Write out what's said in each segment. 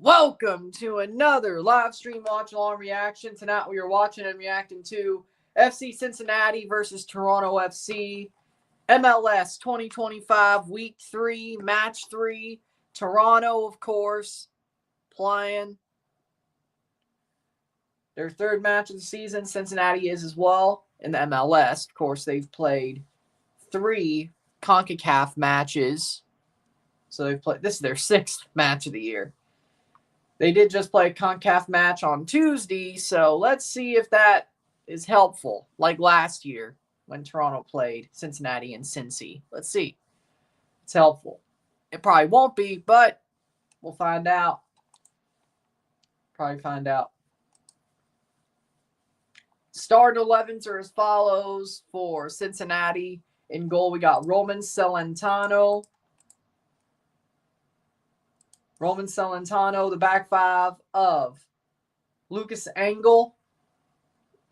Welcome to another live stream watch-along reaction. Tonight we are watching and reacting to FC Cincinnati versus Toronto FC. MLS 2025 Week 3, Match 3. Toronto, of course, playing their third match of the season. Cincinnati is as well in the MLS. Of course, they've played 3 CONCACAF matches. So they've played. This is their 6th match of the year. They did just play a CONCACAF match on Tuesday, so let's see if that is helpful, like last year when Toronto played Cincinnati and Cincy. Let's see. It's helpful. It probably won't be, but we'll find out. Probably find out. Starting 11s are as follows for Cincinnati. In goal, we got Roman Celentano. The back 5 of Lucas Engel,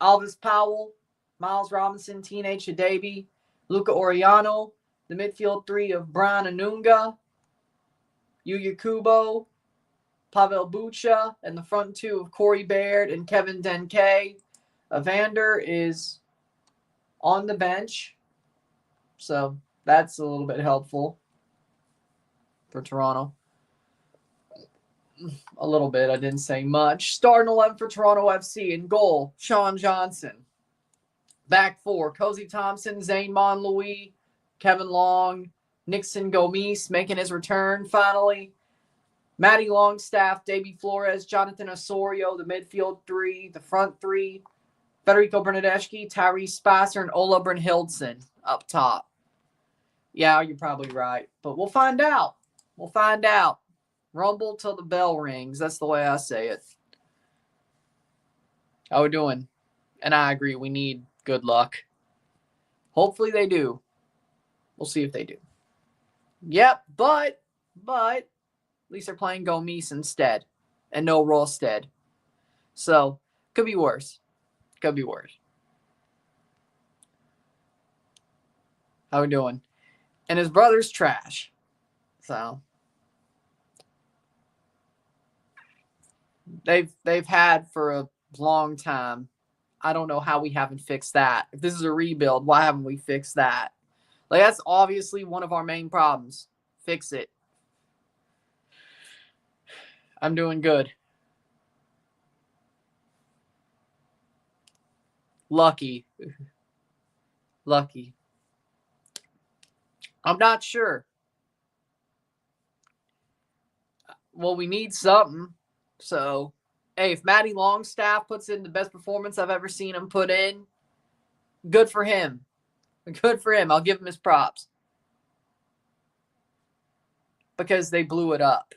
Alvis Powell, Miles Robinson, Teenage Hadabi, Luca Oriano. The midfield 3 of Brian Anunga, Yuya Kubo, Pavel Bucha, and the front 2 of Corey Baird and Kevin Denke. Evander is on the bench, so that's a little bit helpful for Toronto. A little bit. I didn't say much. Starting 11 for Toronto FC. In goal, Sean Johnson. Back 4, Cozy Thompson, Zane Monlouis, Kevin Long, Nixon Gomes making his return finally. Matty Longstaff, Davy Flores, Jonathan Osorio, the midfield 3. The front 3, Federico Bernadeschi, Tyrese Spicer, and Ola Brynhildsen up top. Yeah, you're probably right. But we'll find out. We'll find out. Rumble till the bell rings. That's the way I say it. How we doing? And I agree. We need good luck. Hopefully they do. We'll see if they do. Yep, but at least they're playing Gomes instead and no Rolstead. So, could be worse. Could be worse. How we doing? And his brother's trash. So, they've had for a long time. I don't know how we haven't fixed that. If this is a rebuild, why haven't we fixed that? Like, that's obviously one of our main problems. Fix it. I'm doing good. Lucky. Lucky. I'm not sure. Well, we need something. So, hey, if Matty Longstaff puts in the best performance I've ever seen him put in, good for him. Good for him. I'll give him his props. Because they blew it up.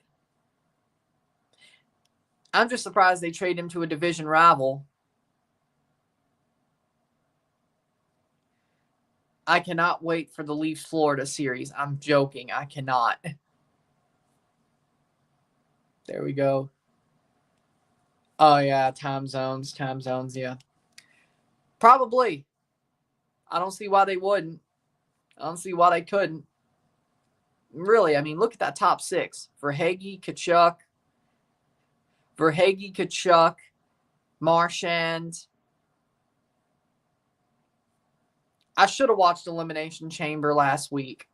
I'm just surprised they trade him to a division rival. I cannot wait for the Leafs-Florida series. I'm joking. I cannot. There we go. Oh, yeah, time zones, yeah. Probably. I don't see why they wouldn't. I don't see why they couldn't. Really, I mean, look at that top 6. Verhaeghe, Kachuk, Marchand. I should have watched Elimination Chamber last week.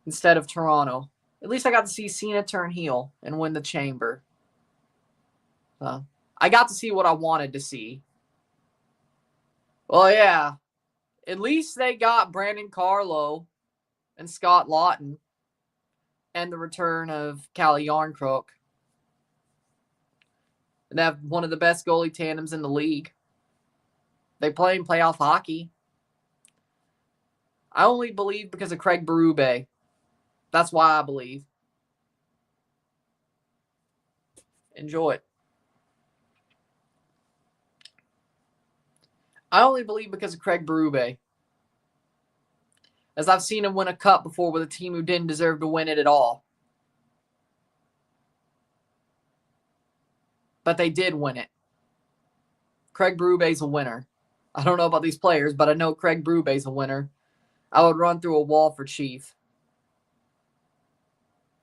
Instead of Toronto. At least I got to see Cena turn heel and win the chamber. I got to see what I wanted to see. Well, yeah. At least they got Brandon Carlo and Scott Lawton and the return of Callie Yarncrook. And they have one of the best goalie tandems in the league. They play in playoff hockey. I only believe because of Craig Berube. That's why I believe. Enjoy it. I only believe because of Craig Berube. As I've seen him win a cup before with a team who didn't deserve to win it at all. But they did win it. Craig Berube's a winner. I don't know about these players, but I know Craig Berube's a winner. I would run through a wall for Chief.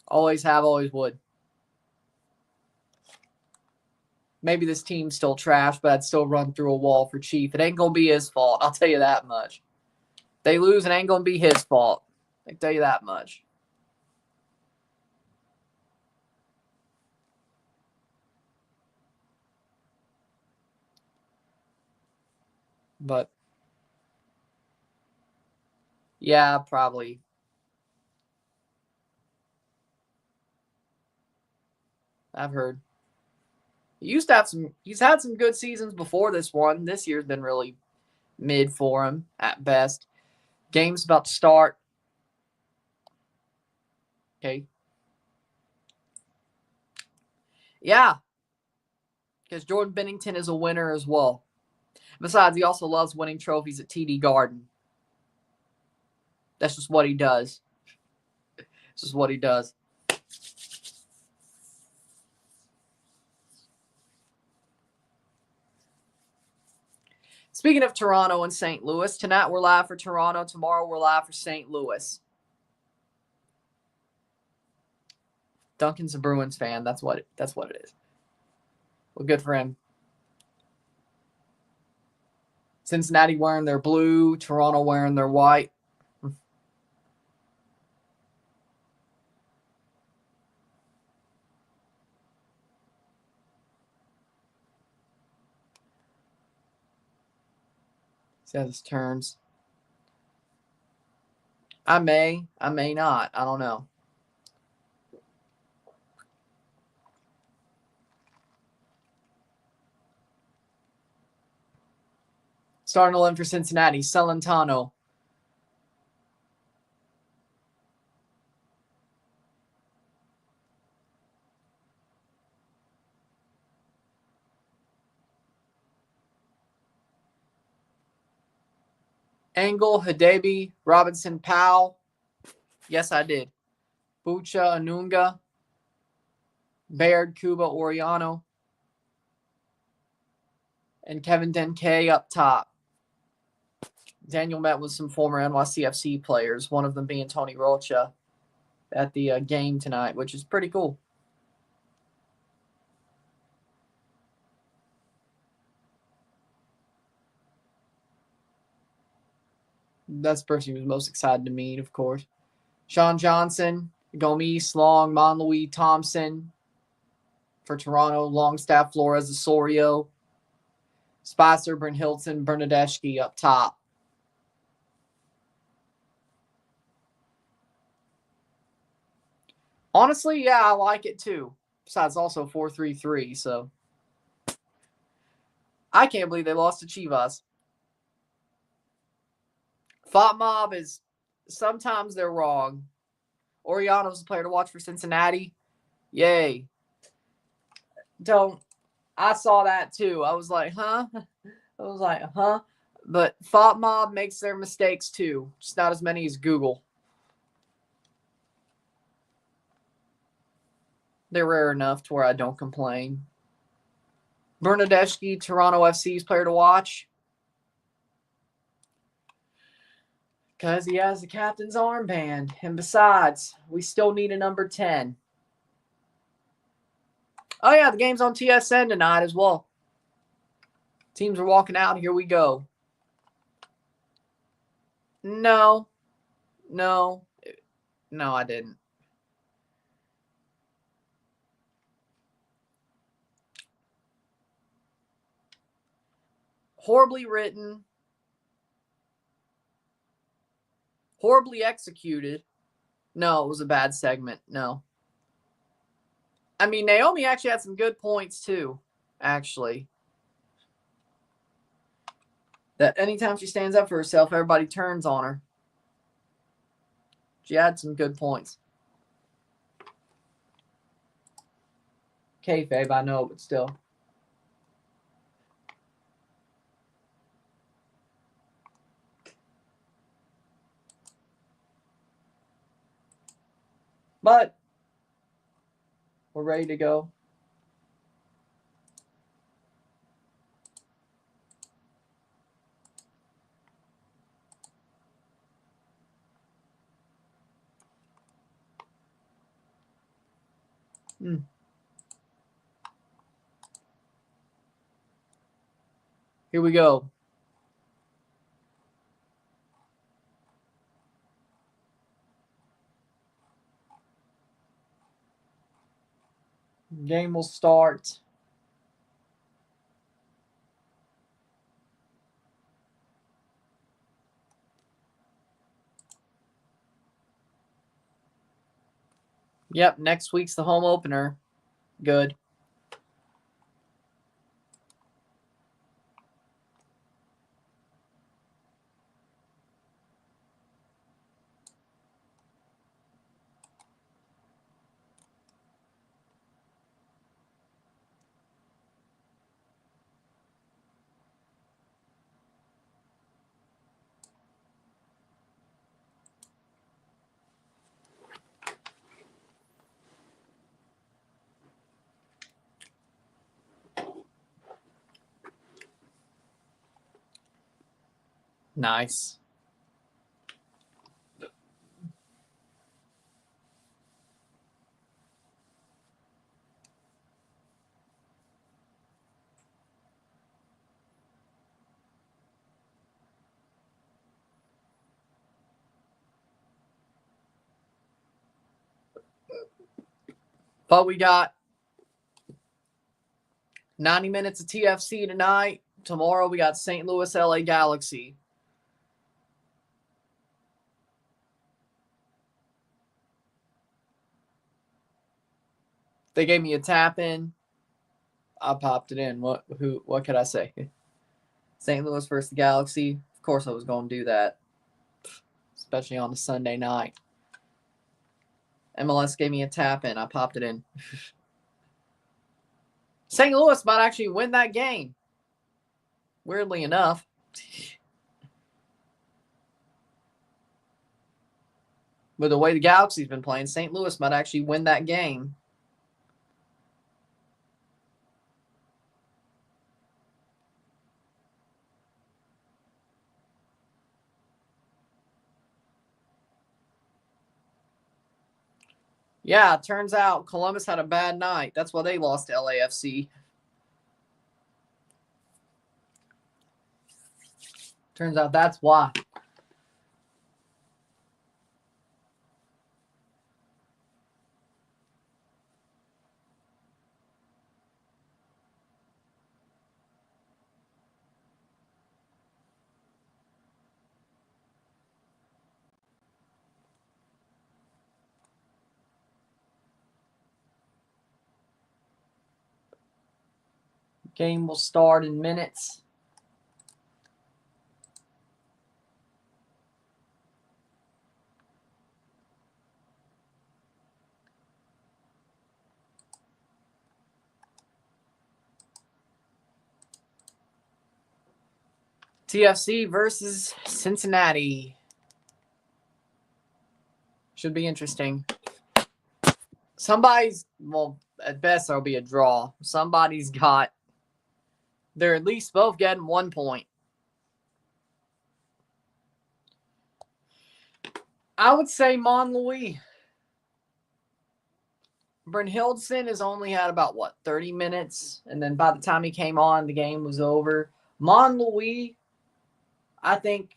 Always have, always would. Maybe this team's still trash, but I'd still run through a wall for Chief. It ain't going to be his fault. I'll tell you that much. They lose, it ain't going to be his fault. I can tell you that much. But, yeah, probably. I've heard. He's had some good seasons before this one. This year's been really mid for him at best. Game's about to start. Okay. Yeah. Because Jordan Bennington is a winner as well. Besides, he also loves winning trophies at TD Garden. That's just what he does. This is what he does. Speaking of Toronto and St. Louis, tonight we're live for Toronto. Tomorrow we're live for St. Louis. Duncan's a Bruins fan. That's what it is. Well, good for him. Cincinnati wearing their blue, Toronto wearing their white. See how this turns. I may not. I don't know. Starting 11 for Cincinnati, Celentano. Engel, Hidebe, Robinson, Powell. Yes, I did. Bucha, Anunga, Baird, Cuba, Oriano, and Kevin Denke up top. Daniel met with some former NYCFC players, one of them being Tony Rocha, at the game tonight, which is pretty cool. That's the person he was most excited to meet, of course. Sean Johnson, Gomes, Long, Monlouis, Thompson for Toronto, Longstaff, Flores, Osorio, Spicer, Brynhildsen, Bernadeschi up top. Honestly, yeah, I like it too. Besides, also 4-3-3, so I can't believe they lost to Chivas. Font Mob is sometimes they're wrong. Oriano's a player to watch for Cincinnati. Yay. I saw that too. I was like, huh? But Font Mob makes their mistakes too. Just not as many as Google. They're rare enough to where I don't complain. Bernadeschi, Toronto FC's player to watch. Because he has the captain's armband. And besides, we still need a number 10. Oh, yeah, the game's on TSN tonight as well. Teams are walking out. Here we go. No, I didn't. Horribly written. Horribly executed. No, it was a bad segment. No. I mean, Naomi actually had some good points too, actually. That anytime she stands up for herself, everybody turns on her. She had some good points. Kayfabe, I know, but still. But we're ready to go. Here we go. Game will start. Yep, next week's the home opener. Good. Nice. But we got 90 minutes of TFC tonight. Tomorrow we got St. Louis, LA Galaxy. They gave me a tap in. I popped it in. What could I say? St. Louis versus the Galaxy. Of course I was going to do that. Especially on a Sunday night. MLS gave me a tap in. I popped it in. St. Louis might actually win that game. Weirdly enough. With the way the Galaxy's been playing, St. Louis might actually win that game. Yeah, it turns out Columbus had a bad night. That's why they lost to LAFC. Turns out that's why. Game will start in minutes. TFC versus Cincinnati. Should be interesting. Somebody's, well, at best there'll be a draw. Somebody's got, they're at least both getting 1 point. I would say Monlouis. Brynhildsen has only had about, 30 minutes? And then by the time he came on, the game was over. Monlouis, I think,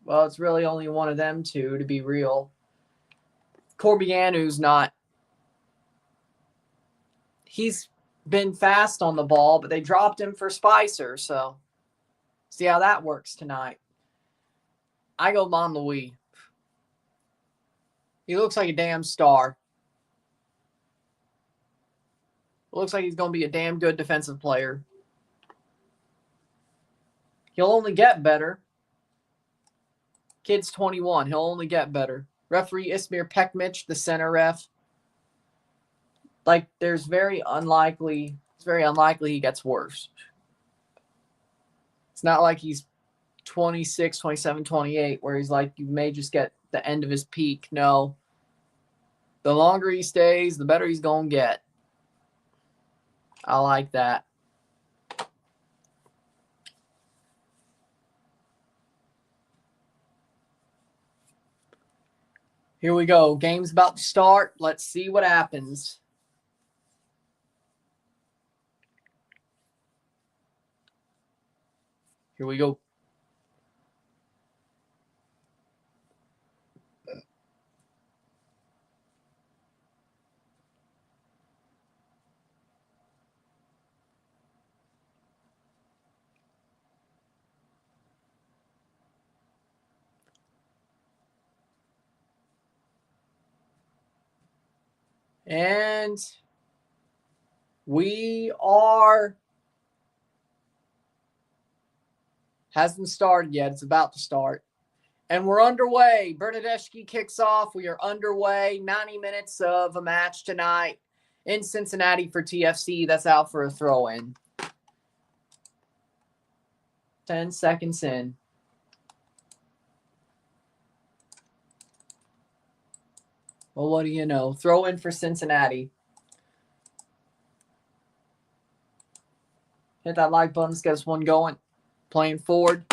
well, it's really only one of them two, to be real. Corbianu's not. He's been fast on the ball, but they dropped him for Spicer, so see how that works tonight. I go Monlouis. He looks like a damn star. Looks like he's going to be a damn good defensive player. He'll only get better. Kid's 21. He'll only get better. Referee Ismir Pekmic, the center ref. Like, it's very unlikely he gets worse. It's not like he's 26, 27, 28, where he's like, you may just get the end of his peak. No. The longer he stays, the better he's going to get. I like that. Here we go. Game's about to start. Let's see what happens. Here we go. And we are, hasn't started yet. It's about to start. And we're underway. Bernadeschi kicks off. We are underway. 90 minutes of a match tonight in Cincinnati for TFC. That's out for a throw-in. 10 seconds in. Well, what do you know? Throw in for Cincinnati. Hit that like button. Let's get us one going. Playing forward.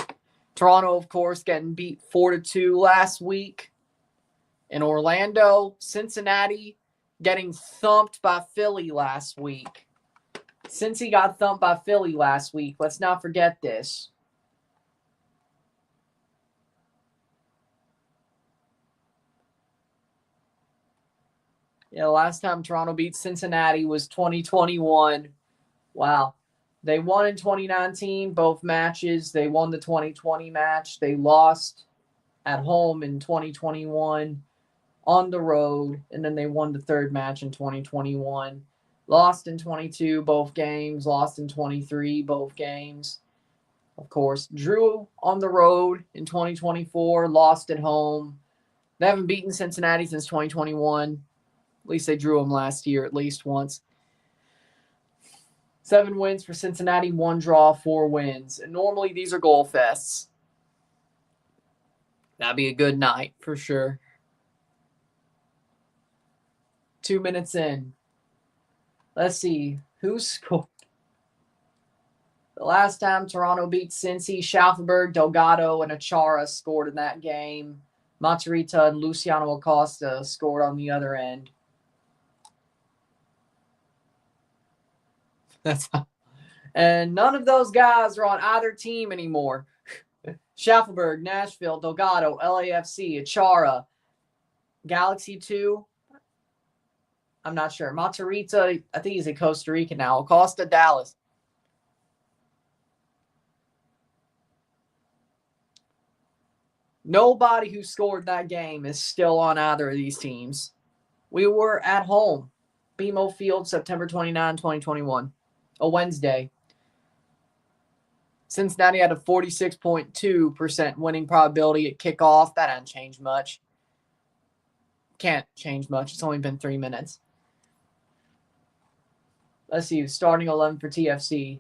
Toronto, of course, getting beat 4-2 last week in Orlando. Cincinnati getting thumped by Philly last week. Cincy got thumped by Philly last week. Let's not forget this. Yeah, last time Toronto beat Cincinnati was 2021. Wow. They won in 2019, both matches. They won the 2020 match. They lost at home in 2021 on the road, and then they won the third match in 2021. Lost in 22, both games. Lost in 23, both games. Of course, drew on the road in 2024, lost at home. They haven't beaten Cincinnati since 2021. At least they drew them last year at least once. 7 wins for Cincinnati, 1 draw, 4 wins. And normally these are goal fests. That'd be a good night for sure. 2 minutes in. Let's see. Who scored? The last time Toronto beat Cincy, Schaufenberg, Delgado, and Achara scored in that game. Matarrita and Luciano Acosta scored on the other end. That's how. And none of those guys are on either team anymore. Schaufenberg, Nashville, Delgado, LAFC, Achara, Galaxy 2. I'm not sure. Matarrita, I think he's in Costa Rica now. Acosta, Dallas. Nobody who scored that game is still on either of these teams. We were at home. BMO Field, September 29, 2021. A Wednesday. Cincinnati had a 46.2% winning probability at kickoff. That hasn't changed much. Can't change much. It's only been 3 minutes. Let's see. Starting 11 for TFC.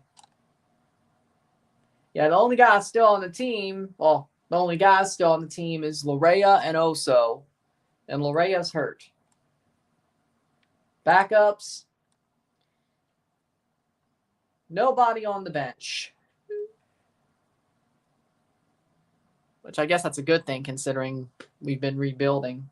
Yeah, the only guy still on the team, well, the only guy still on the team is Larea and Oso. And Larea's hurt. Backups. Nobody on the bench. Which I guess that's a good thing considering we've been rebuilding.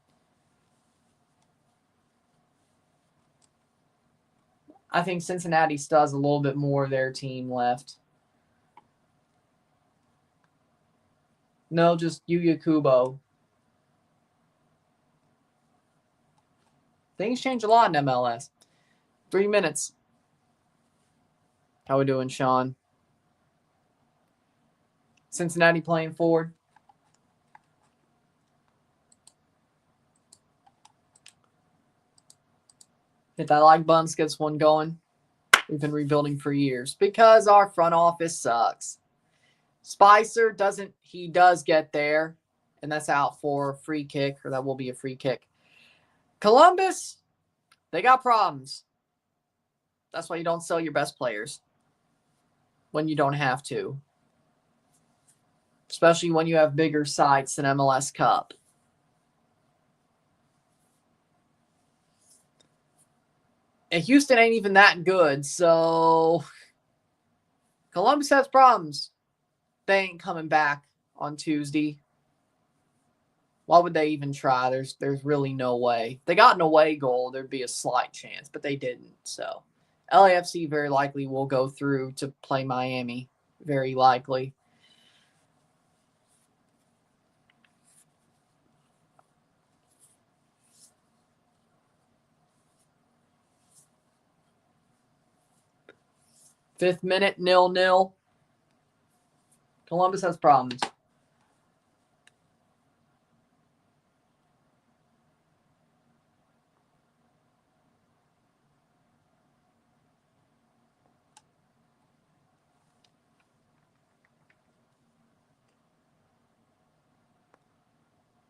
I think Cincinnati still has a little bit more of their team left. No, just Yuya Kubo. Things change a lot in MLS. 3 minutes. How we doing, Sean? Cincinnati playing forward. Hit that like button, gets one going. We've been rebuilding for years because our front office sucks. Spicer does get there, and that's out for a free kick, or that will be a free kick. Columbus, they got problems. That's why you don't sell your best players when you don't have to. Especially when you have bigger sites than MLS Cup. And Houston ain't even that good, so Columbus has problems. They ain't coming back on Tuesday. Why would they even try? There's really no way. If they got an away goal, there'd be a slight chance, but they didn't. So LAFC very likely will go through to play Miami. Very likely. 5th minute, 0-0. Columbus has problems.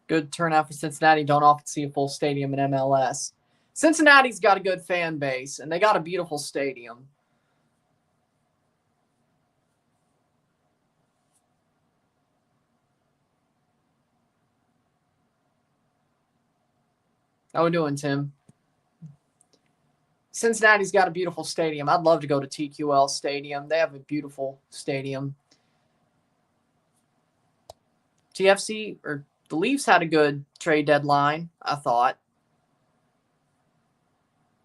Good turnout for Cincinnati. Don't often see a full stadium in MLS. Cincinnati's got a good fan base, and they got a beautiful stadium. How we doing, Tim? Cincinnati's got a beautiful stadium. I'd love to go to TQL Stadium. They have a beautiful stadium. TFC, or the Leafs had a good trade deadline, I thought.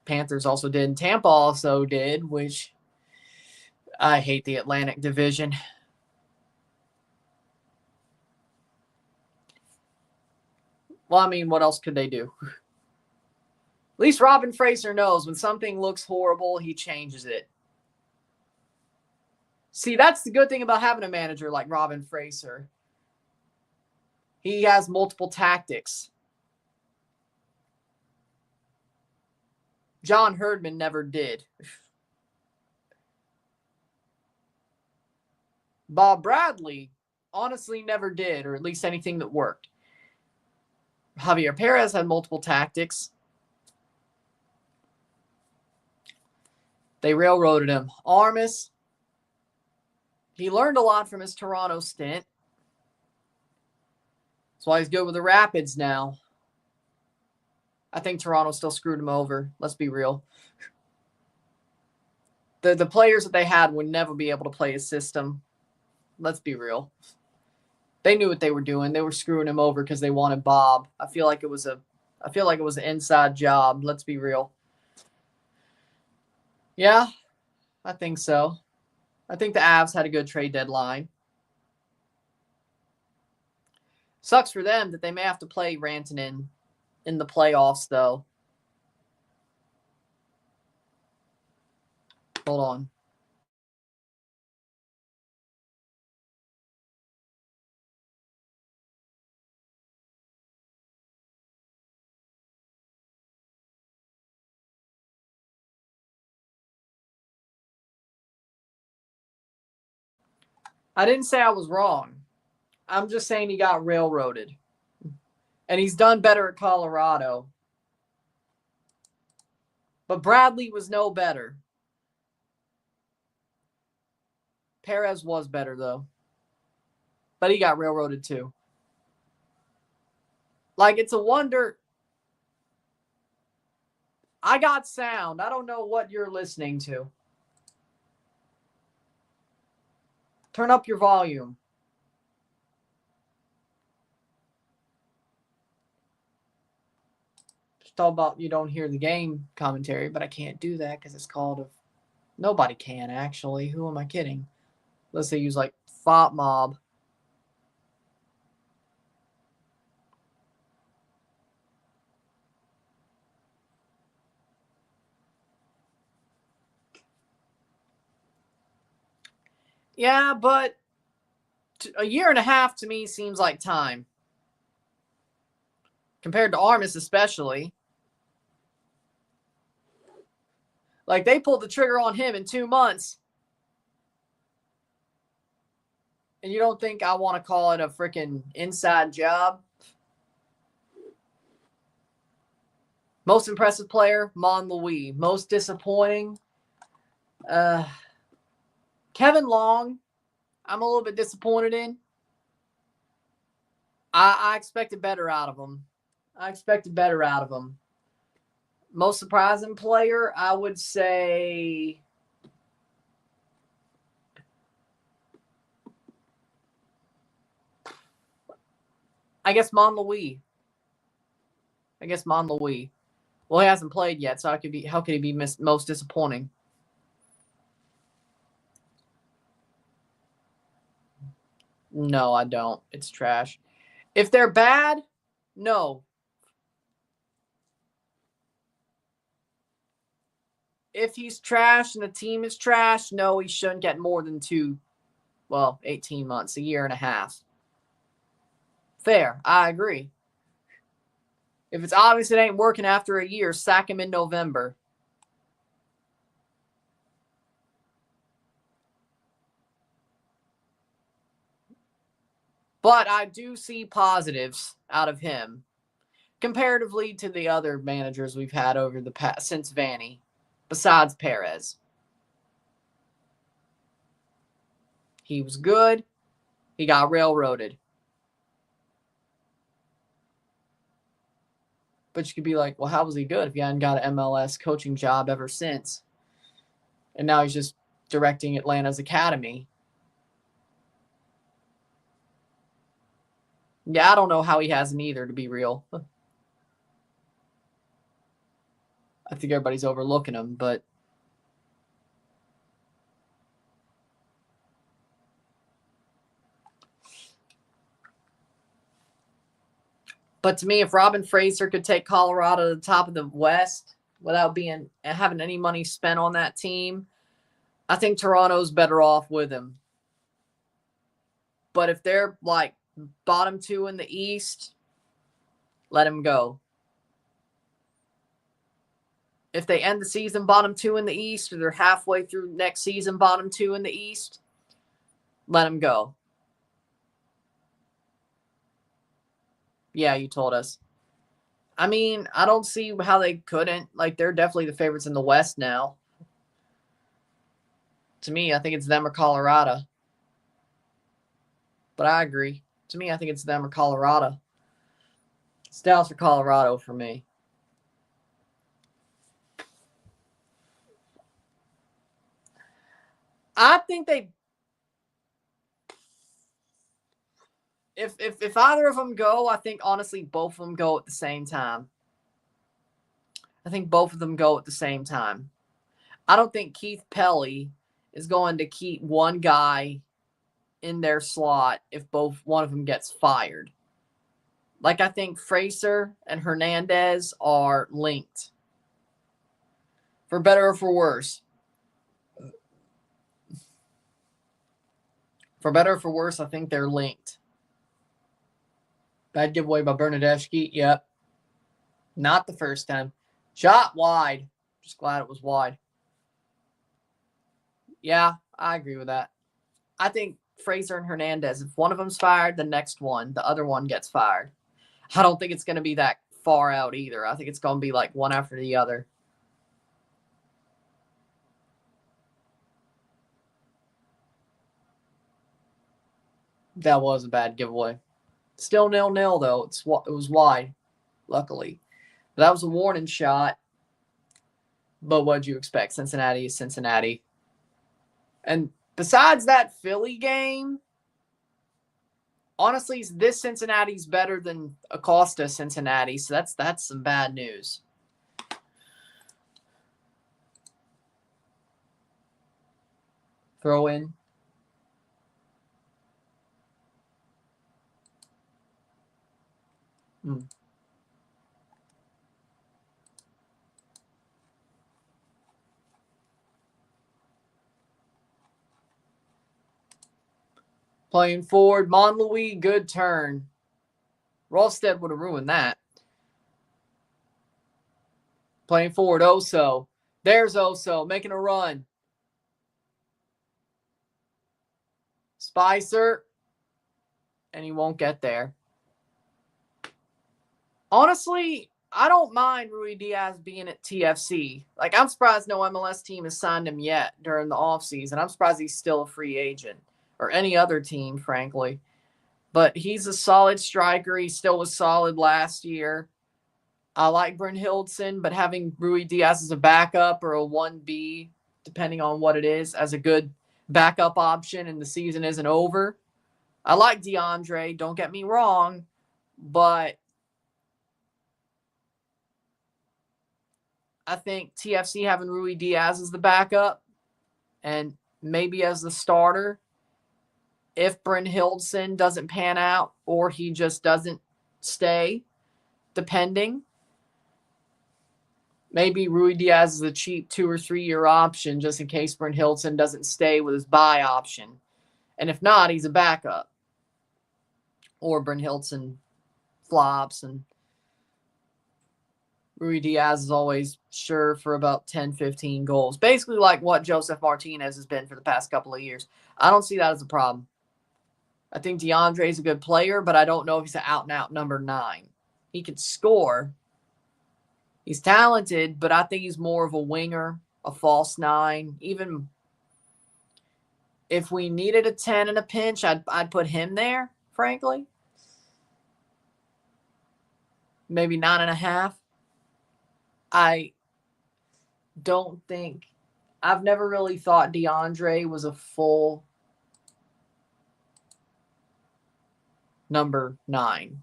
Panthers also did. And Tampa also did, which I hate the Atlantic Division. Well, I mean, what else could they do? At least Robin Fraser knows when something looks horrible, he changes it. See, that's the good thing about having a manager like Robin Fraser. He has multiple tactics. John Herdman never did. Bob Bradley honestly never did, or at least anything that worked. Javier Perez had multiple tactics. They railroaded him. Armas, he learned a lot from his Toronto stint. That's why he's good with the Rapids now. I think Toronto still screwed him over. Let's be real. The players that they had would never be able to play his system. Let's be real. They knew what they were doing. They were screwing him over because they wanted Bob. I feel like it was an inside job. Let's be real. Yeah, I think so. I think the Avs had a good trade deadline. Sucks for them that they may have to play Rantanen in the playoffs, though. Hold on. I didn't say I was wrong. I'm just saying he got railroaded. And he's done better at Colorado. But Bradley was no better. Perez was better, though. But he got railroaded, too. Like, it's a wonder. I got sound. I don't know what you're listening to. Turn up your volume. Just talk about you don't hear the game commentary, but I can't do that because it's called a... Nobody can, actually. Who am I kidding? Let's say use, like, Fop Mob. Yeah, but a year and a half to me seems like time. Compared to Armas especially. Like, they pulled the trigger on him in 2 months. And you don't think I want to call it a freaking inside job? Most impressive player, Mon Louis. Most disappointing, Kevin Long. I'm a little bit disappointed in. I expected better out of him. Most surprising player, I would say... I guess Mon Louis. Well, he hasn't played yet, so how could he be most disappointing? No, I don't. It's trash. If they're bad, no. if he's trash and the team is trash, no, he shouldn't get more than 18 months, a year and a half. Fair. I agree. If it's obvious it ain't working after a year, sack him in November. But I do see positives out of him comparatively to the other managers we've had over the past since Vanny, besides Perez. He was good. He got railroaded. But you could be like, well, how was he good if he hadn't got an MLS coaching job ever since? And now he's just directing Atlanta's academy. Yeah, I don't know how he hasn't either, to be real. I think everybody's overlooking him, but to me, if Robin Fraser could take Colorado to the top of the West without having any money spent on that team, I think Toronto's better off with him. But if they're like bottom 2 in the East, let him go. If they end the season bottom 2 in the East, or they're halfway through next season bottom 2 in the East, let him go. Yeah, you told us. I mean, I don't see how they couldn't. Like, they're definitely the favorites in the West now. To me, I think it's them or Colorado. But I agree. To me, I think it's them or Colorado. It's Dallas or Colorado for me. I think they... If either of them go, I think, honestly, both of them go at the same time. I think both of them go at the same time. I don't think Keith Pelly is going to keep one guy in their slot if one of them gets fired. Like, I think Fraser and Hernandez are linked. For better or for worse. For better or for worse, I think they're linked. Bad giveaway by Bernadeschi. Yep. Not the first time. Shot wide. Just glad it was wide. Yeah, I agree with that. I think Fraser and Hernandez, if one of them's fired, the other one gets fired. I don't think it's going to be that far out either. I think it's going to be like one after the other. That was a bad giveaway. Still 0-0 though. It was wide, luckily. But that was a warning shot. But what'd you expect? Cincinnati is Cincinnati. And besides that Philly game, honestly, this Cincinnati's better than Acosta Cincinnati. So that's some bad news. Throw in. Playing forward, Monlouis, good turn. Rolstead would have ruined that. Playing forward, Oso. There's Oso making a run. Spicer. And he won't get there. Honestly, I don't mind Rui Diaz being at TFC. Like, I'm surprised no MLS team has signed him yet during the offseason. I'm surprised he's still a free agent. Or any other team, frankly. But he's a solid striker. He still was solid last year. I like Brynhildsen, but having Rui Diaz as a backup or a 1B, depending on what it is, as a good backup option and the season isn't over. I like DeAndre, don't get me wrong, but I think TFC having Rui Diaz as the backup and maybe as the starter, if Brynhildsen doesn't pan out or he just doesn't stay, depending, Maybe Rui Diaz is a cheap 2 or 3 year option just in case Brent Hilton doesn't stay with his buy option. And if not, he's a backup. Or Brent Hilton flops and Rui Diaz is always sure for about 10, 15 goals. Basically like what Joseph Martinez has been for the past couple of years. I don't see that as a problem. I think DeAndre's a good player, but I don't know if he's an out-and-out number 9. He can score. He's talented, but I think he's more of a winger, a false 9. Even if we needed a 10 in a pinch, I'd put him there, frankly. Maybe 9.5. I don't think – I've never really thought DeAndre was a full number 9.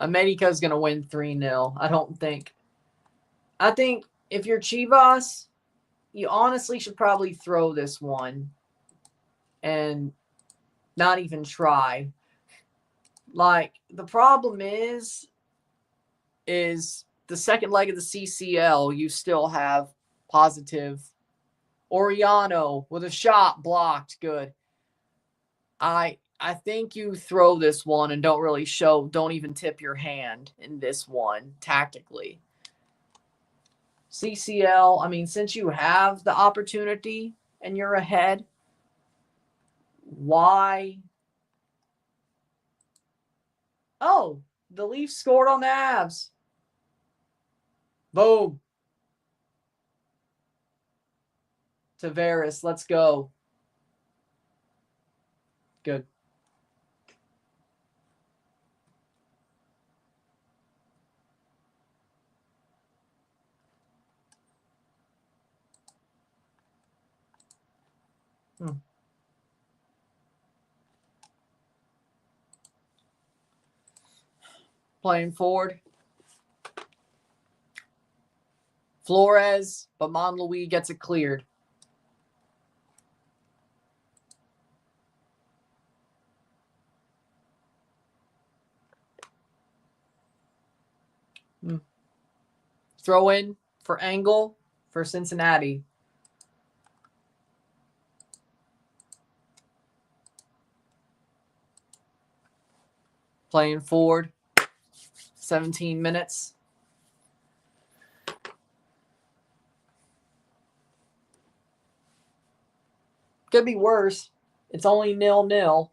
America's going to win 3-0. I don't think. I think if you're Chivas, you honestly should probably throw this one and not even try. Like, the problem is the second leg of the CCL, you still have positive Oriano with a shot blocked. Good. I think you throw this one and don't even tip your hand in this one tactically. CCL, I mean, since you have the opportunity and you're ahead, why? Oh, the Leafs scored on the Avs. Boom. Tavares, let's go. Good. Playing forward. Flores, but Monlouis gets it cleared. Throw in for Angle for Cincinnati. Playing forward. 17 minutes. Could be worse. It's only 0-0.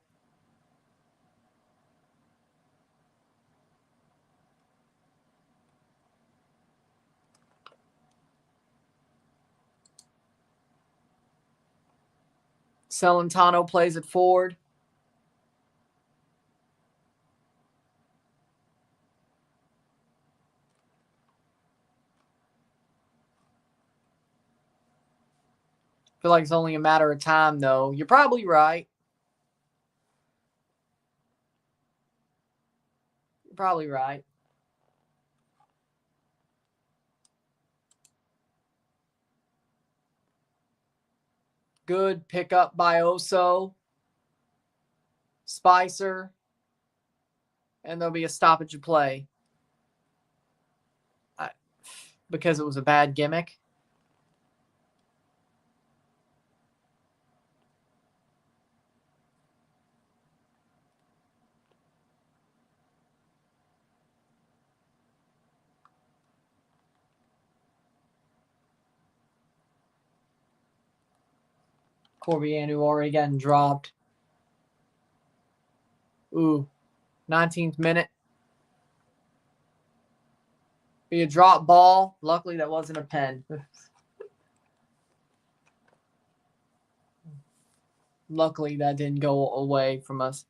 Celentano plays it forward. I feel like it's only a matter of time, though. You're probably right. You're probably right. Good pickup by Oso. Spicer. And there'll be a stoppage of play. Because it was a bad gimmick. Corbianu already getting dropped. Ooh, 19th minute. Be a drop ball. Luckily, that wasn't a pen. Luckily, that didn't go away from us.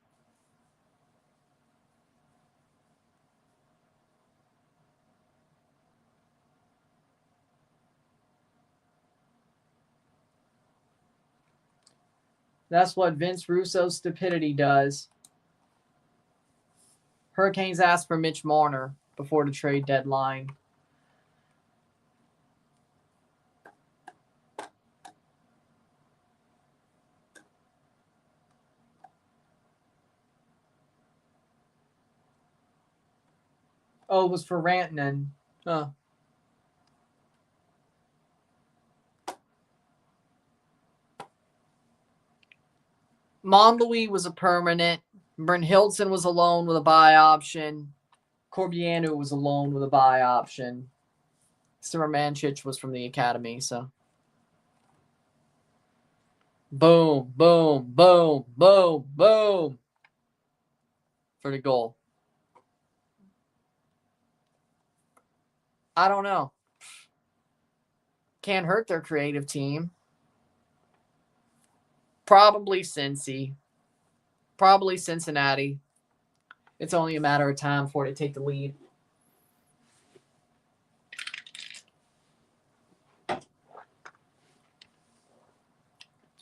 That's what Vince Russo's stupidity does. Hurricanes asked for Mitch Marner before the trade deadline. Oh, it was for Rantanen. Huh. Monlouis was a permanent. Brynhildsen was a loan with a buy option. Corbianu was a loan with a buy option. Simmermanchich was from the academy, so. Boom, boom, boom, boom, boom. For the goal. I don't know. Can't hurt their creative team. Probably Cincy. Probably Cincinnati. It's only a matter of time for it to take the lead.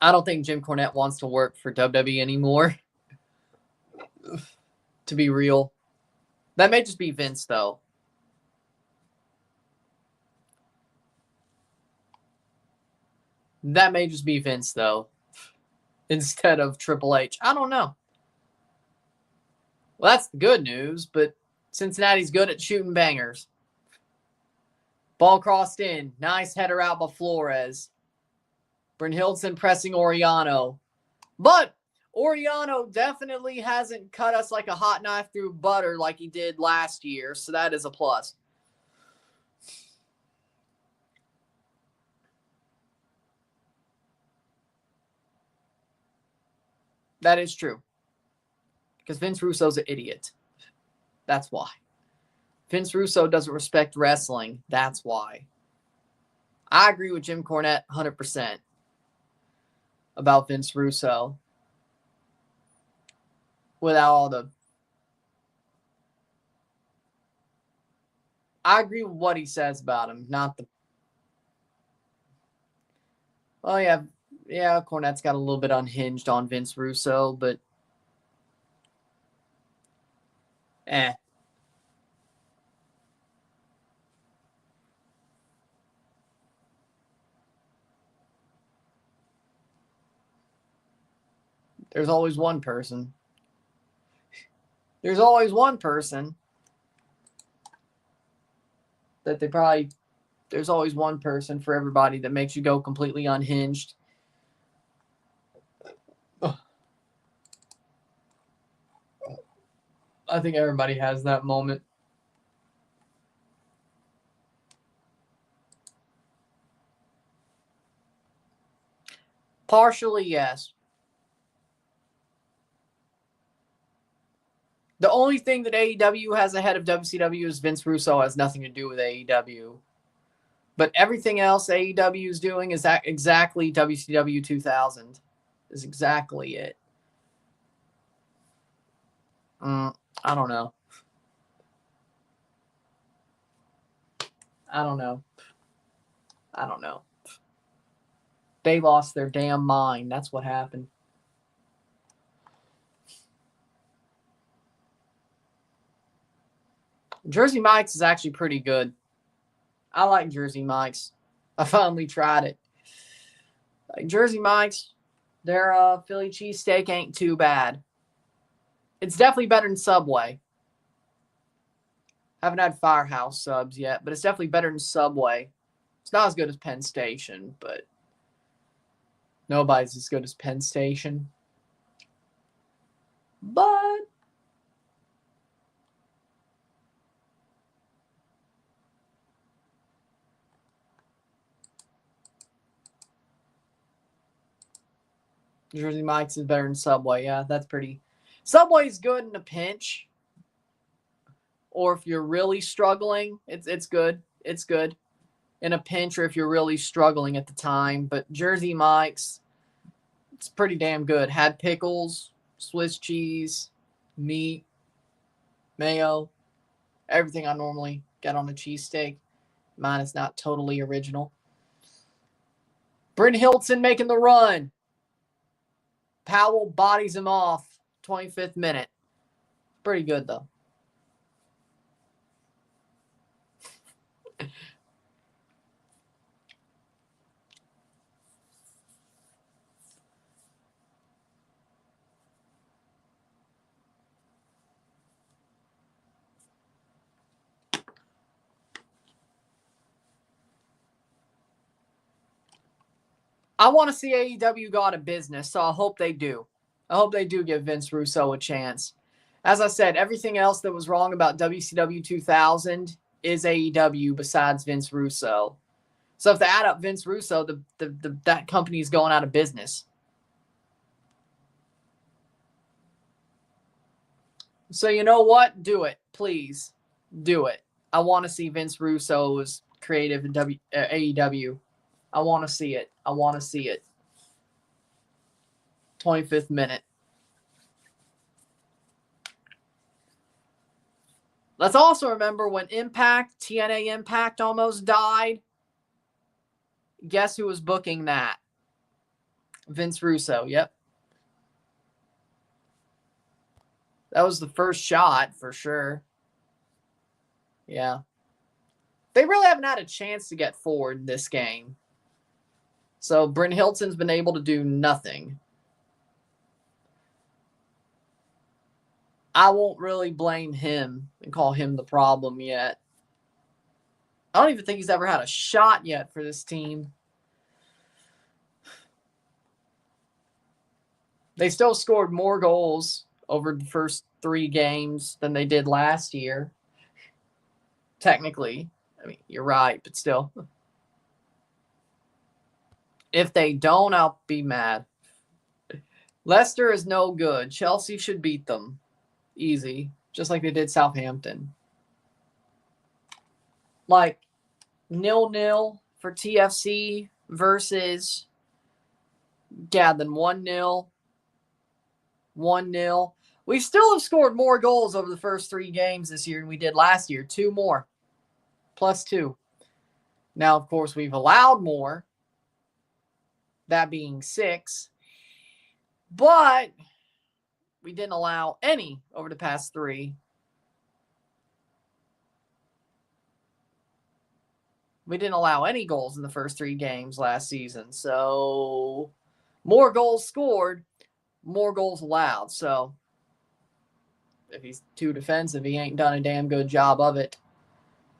I don't think Jim Cornette wants to work for WWE anymore. To be real. That may just be Vince, though. That may just be Vince, though. Instead of Triple H. I don't know. Well, that's the good news, but Cincinnati's good at shooting bangers. Ball crossed in. Nice header out by Flores. Brynhildsen pressing Oriano. But Oriano definitely hasn't cut us like a hot knife through butter like he did last year, so that is a plus. That is true. Because Vince Russo's an idiot. That's why. Vince Russo doesn't respect wrestling. That's why. I agree with Jim Cornette 100% about Vince Russo. Without all the... I agree with what he says about him, not the... Well, yeah, Cornette's got a little bit unhinged on Vince Russo, but... There's always one person. There's always one person that they probably... There's always one person for everybody that makes you go completely unhinged. I think everybody has that moment. Partially, yes. The only thing that AEW has ahead of WCW is Vince Russo has nothing to do with AEW. But everything else AEW is doing is exactly WCW 2000. Is exactly it. I don't know. I don't know. They lost their damn mind. That's what happened. Jersey Mike's is actually pretty good. I like Jersey Mike's. I finally tried it. Like Jersey Mike's, their Philly cheesesteak ain't too bad. It's definitely better than Subway. Haven't had Firehouse subs yet, but it's definitely better than Subway. It's not as good as Penn Station, but nobody's as good as Penn Station. But Jersey Mike's is better than Subway. Yeah, that's pretty. Subway's good in a pinch. Or if you're really struggling, it's good. It's good in a pinch, or if you're really struggling at the time. But Jersey Mike's, it's pretty damn good. Had pickles, Swiss cheese, meat, mayo, everything I normally get on a cheesesteak. Mine is not totally original. Brynhildsen making the run. Powell bodies him off. 25th minute. Pretty good, though. I want to see AEW go out of business, so I hope they do. I hope they do give Vince Russo a chance. As I said, everything else that was wrong about WCW 2000 is AEW besides Vince Russo. So if they add up Vince Russo, that company is going out of business. So you know what? Do it. Please. Do it. I want to see Vince Russo's creative in AEW. I want to see it. I want to see it. 25th minute. Let's also remember when Impact, TNA Impact almost died. Guess who was booking that? Vince Russo. Yep. That was the first shot for sure. Yeah. They really haven't had a chance to get forward in this game. So Bryn Hilton's been able to do nothing. I won't really blame him and call him the problem yet. I don't even think he's ever had a shot yet for this team. They still scored more goals over the first 3 games than they did last year. Technically. I mean, you're right, but still. If they don't, I'll be mad. Leicester is no good. Chelsea should beat them. Easy. Just like they did Southampton. Like 0-0 for TFC versus Gaddon 1-0. 1-0. We still have scored more goals over the first 3 games this year than we did last year. 2 more. +2. Now, of course, we've allowed more. That being 6. But we didn't allow any over the past 3. We didn't allow any goals in the first 3 games last season. So, more goals scored, more goals allowed. So, if he's too defensive, he ain't done a damn good job of it.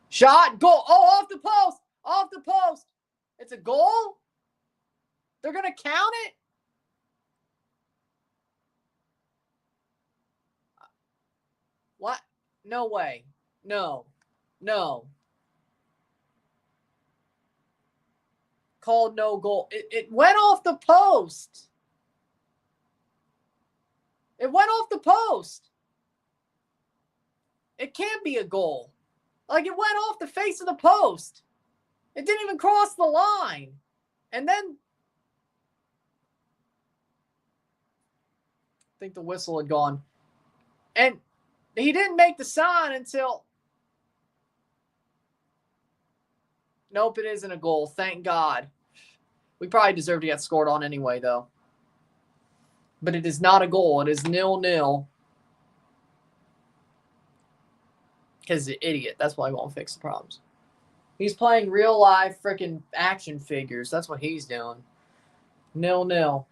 Shot, goal. Oh, off the post. Off the post. It's a goal? They're going to count it? What? No way. No. No. Called no goal. It went off the post. It went off the post. It can't be a goal. Like, it went off the face of the post. It didn't even cross the line. And then I think the whistle had gone. And he didn't make the sign until... Nope, it isn't a goal. Thank God. We probably deserve to get scored on anyway, though. But it is not a goal. It is 0-0. Because he's an idiot. That's why he won't fix the problems. He's playing real life freaking action figures. That's what he's doing. 0-0.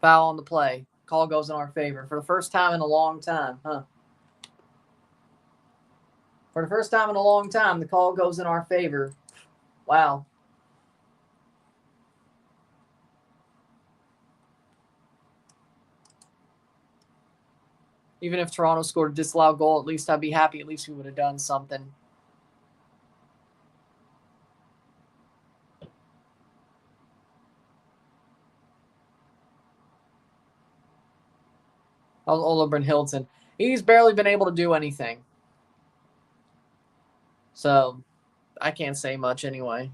Foul on the play. Call goes in our favor. For the first time in a long time, huh? For the first time in a long time, the call goes in our favor. Wow. Even if Toronto scored a disallowed goal, at least I'd be happy. At least we would have done something. Ola Brynhildsen. He's barely been able to do anything. So, I can't say much anyway.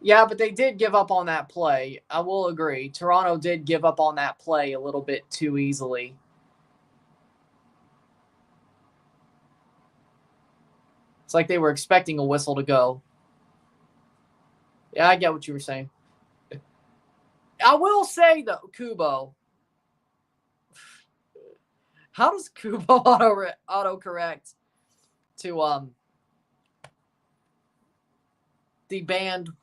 Yeah, but they did give up on that play. I will agree. Toronto did give up on that play a little bit too easily. It's like they were expecting a whistle to go. Yeah, I get what you were saying. I will say, though, Kubo. How does Kubo autocorrect to the band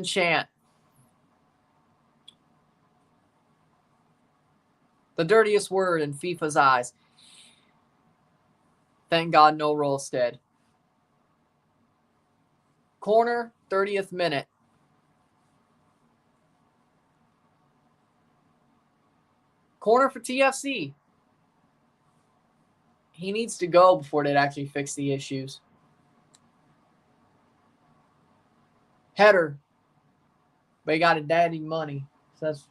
chant? The dirtiest word in FIFA's eyes. Thank God no Rolstead. Corner, 30th minute. Corner for TFC. He needs to go before they'd actually fix the issues. Header. But he got a daddy money. So that's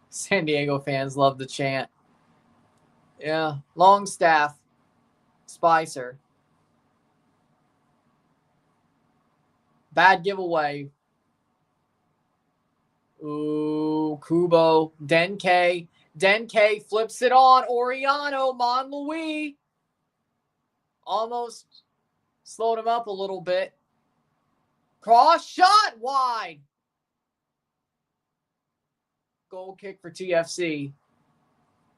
San Diego fans love the chant. Yeah. Longstaff. Spicer. Bad giveaway. Ooh, Kubo. Denke. Denke flips it on. Oriano. Monlouis. Almost slowed him up a little bit. Cross shot wide. Goal kick for TFC.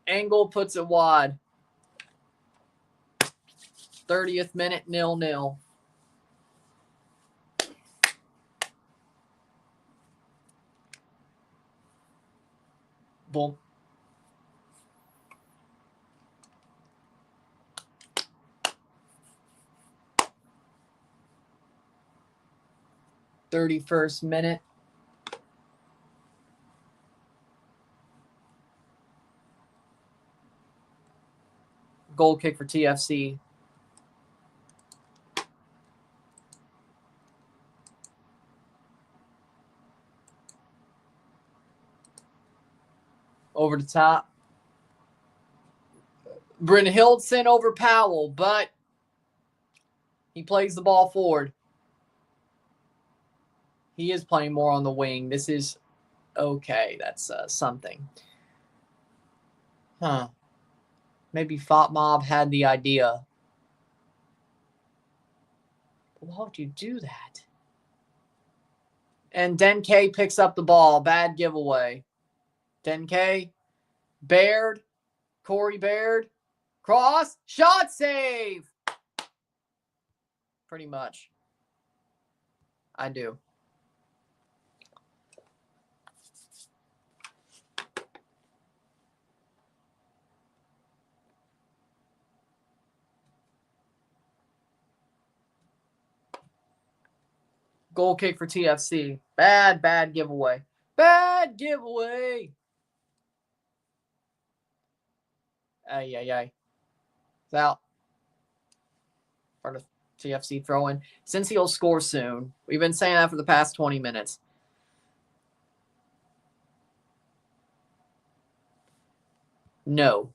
Engel puts it wide. 30th minute, 0-0. Boom. Thirty-first minute. Goal kick for TFC. Over the top. Brynhildsen over Powell, but he plays the ball forward. He is playing more on the wing. This is okay. That's something. Huh. Maybe Fatmob had the idea. But why would you do that? And Denke picks up the ball. Bad giveaway. Denke. Baird. Corey Baird. Cross. Shot save. Pretty much. I do. Goal kick for TFC. Bad giveaway. Bad giveaway. Ay. It's out. Part of TFC throw-in. Since he'll score soon. We've been saying that for the past 20 minutes. No.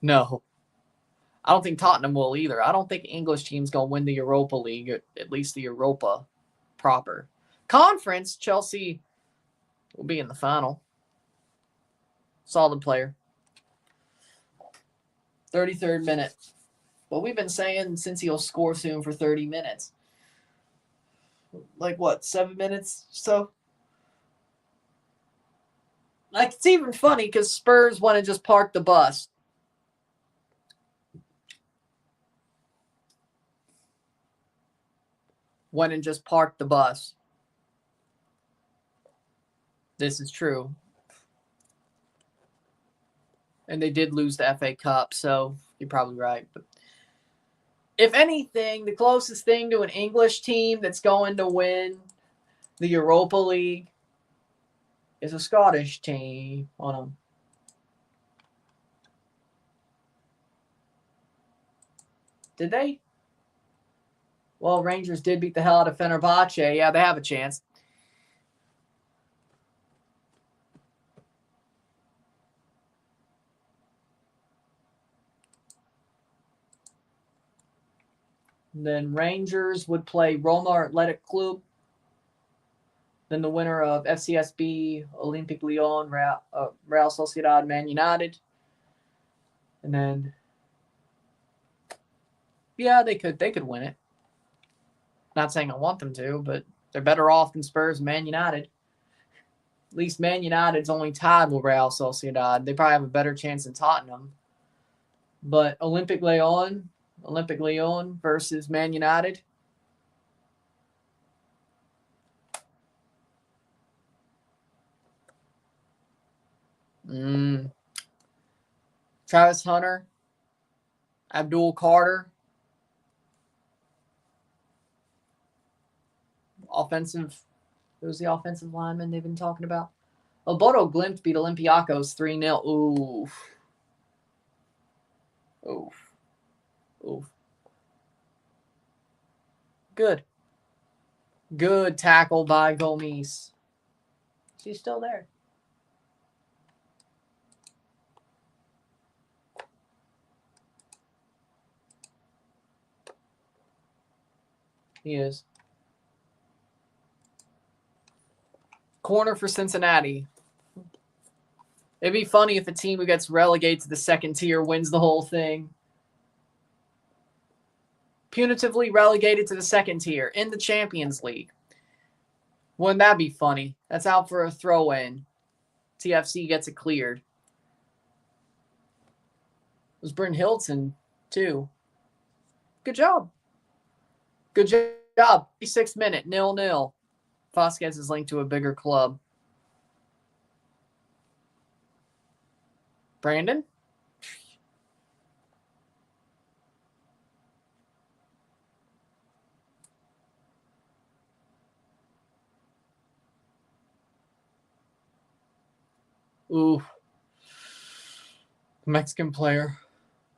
I don't think Tottenham will either. I don't think English team's going to win the Europa League, or at least the Europa proper. Conference, Chelsea will be in the final. Solid player. 33rd minute. Well, we've been saying since he'll score soon for 30 minutes. Like what, 7 minutes or so? Like, it's even funny because Spurs went and just parked the bus. Went and just parked the bus. This is true. And they did lose the FA Cup, so you're probably right. But if anything, the closest thing to an English team that's going to win the Europa League is a Scottish team on them. Did they? Well, Rangers did beat the hell out of Fenerbahce. Yeah, they have a chance. And then Rangers would play Roma Athletic Club. Then the winner of FCSB, Olympique Lyon, Real Sociedad, Man United. And then, yeah, they could win it. Not saying I want them to, but they're better off than Spurs and Man United. At least Man United's only tied with Real Sociedad. They probably have a better chance than Tottenham. But Olympique Lyon versus Man United. Travis Hunter. Abdul Carter. Offensive. Who's the offensive lineman they've been talking about? Bodo Glimt beat Olympiacos 3-0. Oof. Oof. Oof. Good. Good tackle by Gomes. She's still there. He is. Corner for Cincinnati. It'd be funny if a team who gets relegated to the second tier wins the whole thing. Punitively relegated to the second tier in the Champions League. Wouldn't that be funny? That's out for a throw-in. TFC gets it cleared. It was Bryn Hilton, too. Good job. Good job. 36th minute, 0-0. Vasquez is linked to a bigger club. Brandon? Ooh. Mexican player.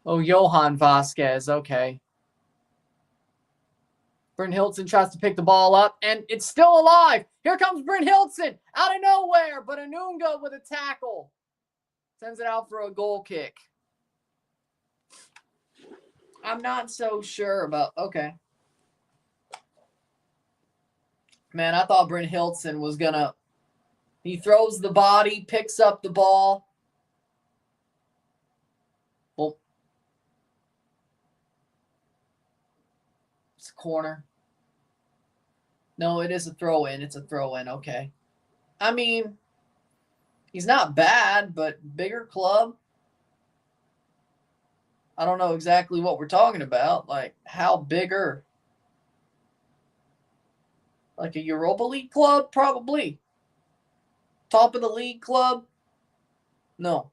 Oh, Johan Vasquez. Okay. Bryn Hilton tries to pick the ball up, and it's still alive. Here comes Bryn Hilton out of nowhere, but Anunga with a tackle. Sends it out for a goal kick. I'm not so sure about... Okay. Man, I thought Bryn Hilton was going to... He throws the body, picks up the ball. Well, it's a corner. No, it is a throw-in. It's a throw-in. Okay. I mean, he's not bad, but bigger club. I don't know exactly what we're talking about. Like, how bigger? Like a Europa League club? Probably. Top of the league club? No.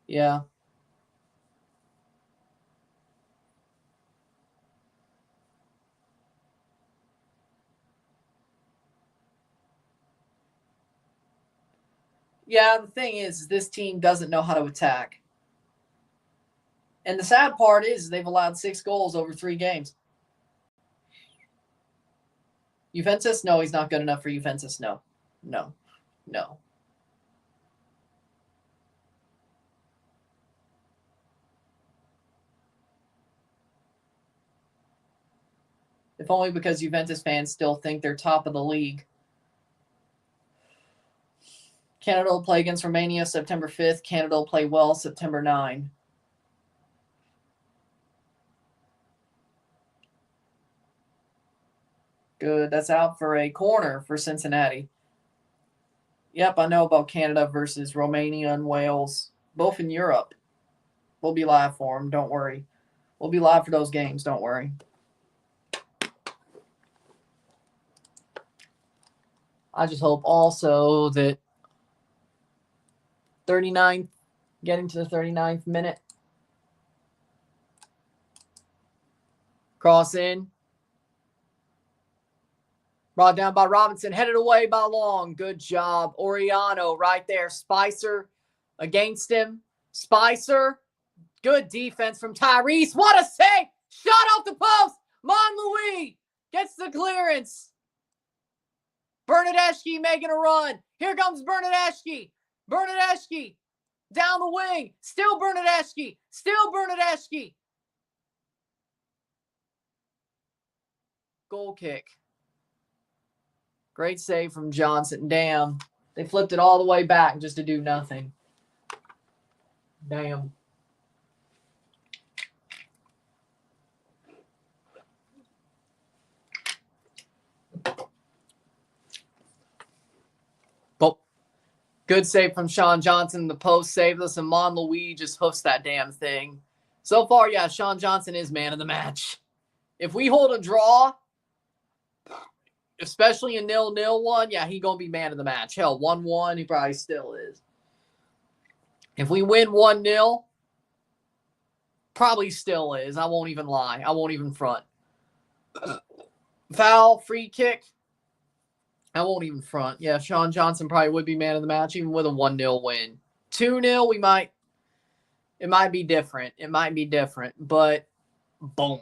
Yeah. Yeah, the thing is, this team doesn't know how to attack. And the sad part is they've allowed 6 goals over 3 games. Juventus? No, he's not good enough for Juventus. No. No. No. If only because Juventus fans still think they're top of the league. Canada will play against Romania September 5th. Canada will play well September 9. Good. That's out for a corner for Cincinnati. Yep, I know about Canada versus Romania and Wales. Both in Europe. We'll be live for them. Don't worry. We'll be live for those games. Don't worry. I just hope also that 39th, getting to the 39th minute. Cross in. Brought down by Robinson. Headed away by Long. Good job. Oriano right there. Spicer against him. Spicer. Good defense from Tyrese. What a save. Shot off the post. Monlouis gets the clearance. Bernadeschi making a run. Here comes Bernadeschi. Bernadeschi down the wing. Still Bernadeschi. Still Bernadeschi. Goal kick. Great save from Johnson. Damn. They flipped it all the way back just to do nothing. Damn. But good save from Sean Johnson. The post saved us, and Monlouis just hoofs that damn thing. So far, yeah, Sean Johnson is man of the match. If we hold a draw, especially a 0-0 one, yeah, he going to be man of the match. Hell, 1-1, he probably still is. If we win 1-0, probably still is. I won't even lie. I won't even front. Foul, free kick. I won't even front. Yeah, Sean Johnson probably would be man of the match, even with a 1-0 win. 2-0, it might be different. It might be different, but boom.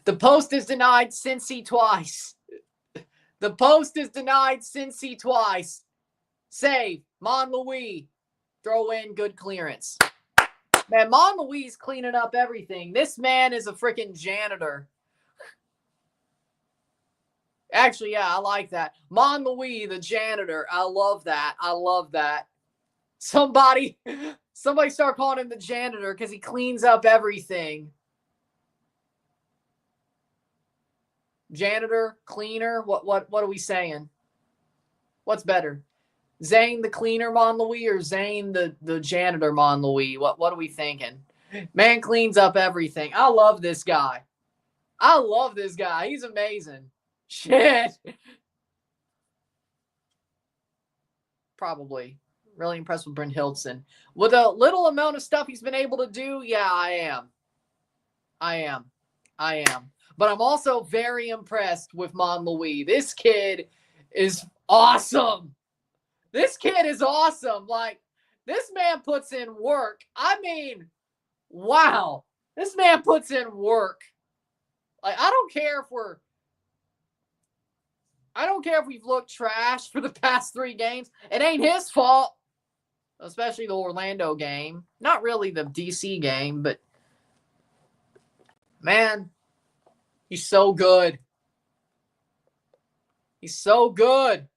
The post is denied Cincy twice. The post is denied Cincy twice. Save. Monlouis. Throw in, good clearance. Man, Monlouis cleaning up everything. This man is a freaking janitor. Actually, yeah, I like that. Monlouis, the janitor. I love that. I love that. Somebody start calling him the janitor because he cleans up everything. Janitor, cleaner, what are we saying? What's better? Zane the cleaner Monlouis or Zane the janitor Monlouis? What are we thinking? Man cleans up everything. I love this guy. I love this guy. He's amazing. Shit. Probably. Really impressed with Brent Hildson. With a little amount of stuff he's been able to do, yeah, I am. But I'm also very impressed with Monlouis. This kid is awesome. This kid is awesome. Like, this man puts in work. I mean, wow. This man puts in work. Like, I don't care if we've looked trash for the past 3 games. It ain't his fault. Especially the Orlando game. Not really the DC game, but man, he's so good. He's so good.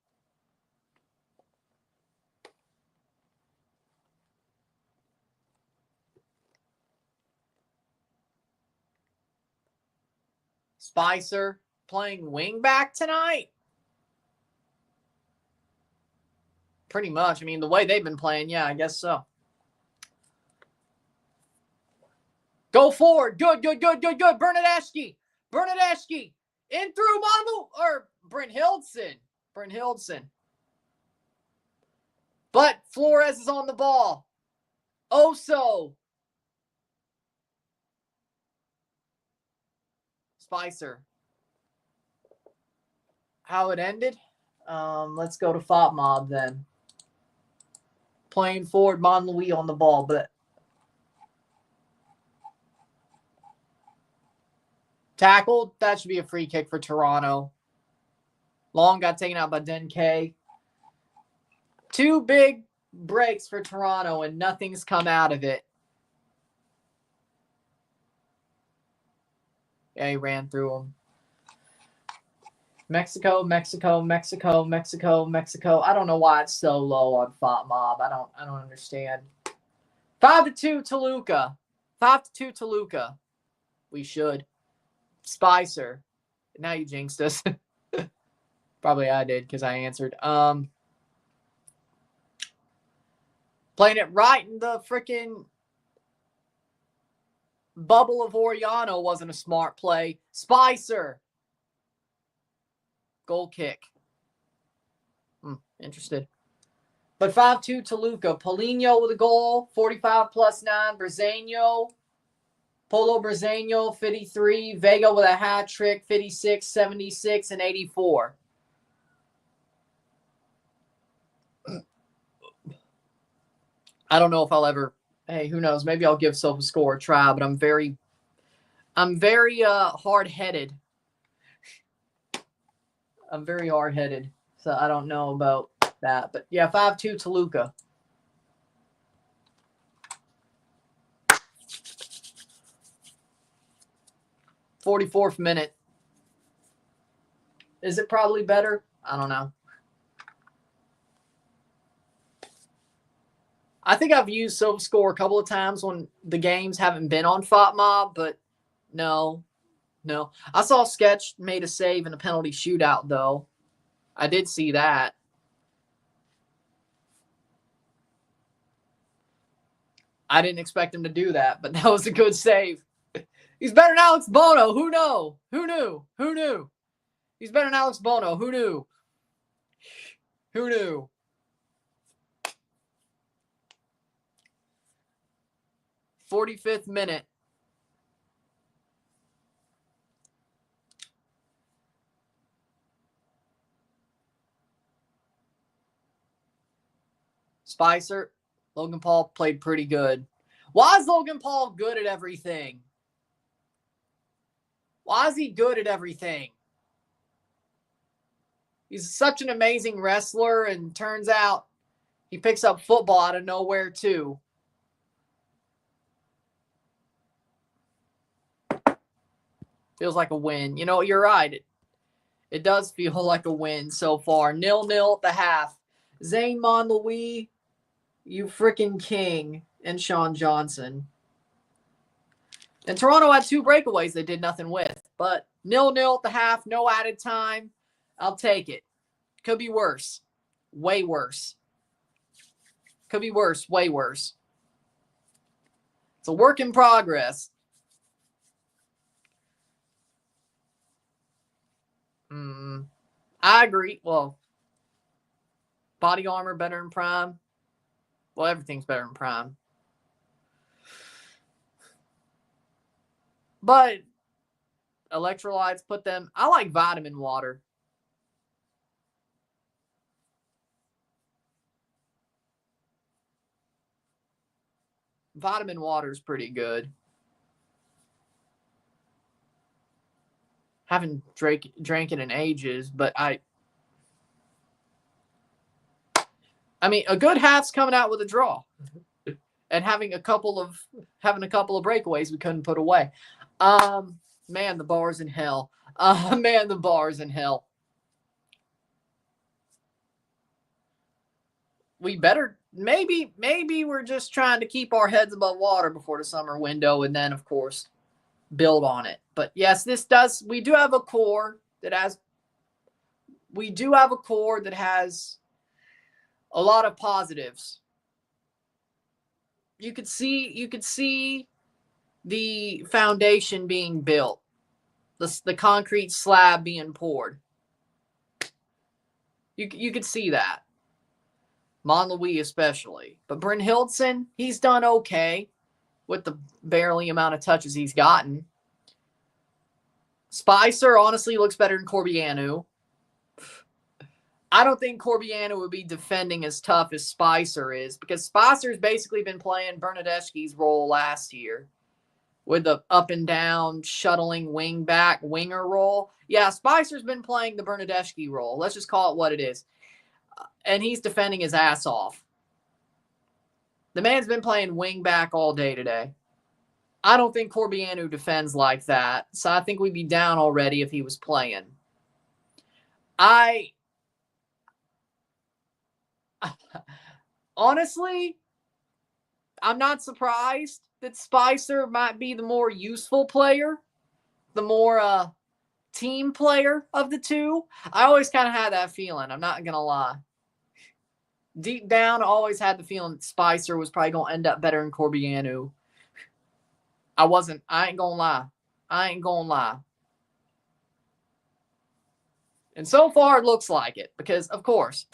Spicer playing wingback tonight? Pretty much. I mean, the way they've been playing, yeah, I guess so. Go forward. Good. Bernadeschi. In through Monmouth or Brent Hildson. But Flores is on the ball. Oso. Spicer. How it ended? Let's go to Fop Mob then. Playing forward, Monlouis on the ball, but tackled. That should be a free kick for Toronto. Long got taken out by Denke. 2 big breaks for Toronto, and nothing's come out of it. Yeah, he ran through him. Mexico. I don't know why it's so low on Fop Mob. I don't understand. 5-2 Toluca. 5-2 Toluca. We should. Spicer. Now you jinxed us. Probably I did because I answered. Playing it right in the freaking bubble of Oriano wasn't a smart play. Spicer. Goal kick. Interested. But 5-2 Toluca. Paulinho with a goal. 45 + 9. Brezeño. Polo Brezeño, 53. Vega with a hat trick. 56, 76, and 84. I don't know if I'll ever. Hey, who knows? Maybe I'll give SofaScore a try, but I'm very hard-headed. I'm very hard-headed, so I don't know about that. But yeah, 5-2 Toluca. '44th minute. Is it probably better? I don't know. I think I've used SofaScore a couple of times when the games haven't been on Fop Mob, but no. I saw Sketch made a save in a penalty shootout, though. I did see that. I didn't expect him to do that, but that was a good save. He's better than Alex Bono. Who knew? He's better than Alex Bono. Who knew? Who knew? '45th minute. Spicer, Logan Paul played pretty good. Why is Logan Paul good at everything? Why is he good at everything? He's such an amazing wrestler, and turns out he picks up football out of nowhere too. Feels like a win. You know, you're right. It does feel like a win so far. 0-0 at the half. Zane Monlouis, you freaking king, and Sean Johnson. And Toronto had 2 breakaways they did nothing with. But 0-0 at the half, no added time. I'll take it. Could be worse. Way worse. Could be worse. Way worse. It's a work in progress. I agree. Well, body armor better than Prime. Well, everything's better than Prime. But electrolytes, put them. I like vitamin water. Vitamin water is pretty good. Haven't drank it in ages, but I mean, a good half's coming out with a draw, and having a couple of breakaways we couldn't put away. Man, the bar's in hell. Man, the bar's in hell. We better maybe we're just trying to keep our heads above water before the summer window, and then of course build on it. But yes, we do have a core that has a lot of positives. You could see the foundation being built, the concrete slab being poured. You could see that. Monlouis especially. But Bryn Hildson, he's done okay with the barely amount of touches he's gotten. Spicer honestly looks better than Corbianu. I don't think Corbianu would be defending as tough as Spicer is, because Spicer's basically been playing Bernadeschi's role last year with the up and down shuttling winger role. Yeah, Spicer's been playing the Bernadeschi role. Let's just call it what it is. And he's defending his ass off. The man's been playing wing back all day today. I don't think Corbianu defends like that, so I think we'd be down already if he was playing. Honestly, I'm not surprised that Spicer might be the more useful player, the more team player of the two. I always kind of had that feeling. I'm not going to lie. Deep down, I always had the feeling that Spicer was probably going to end up better than Corbianu. I ain't going to lie. And so far, it looks like it, because, of course,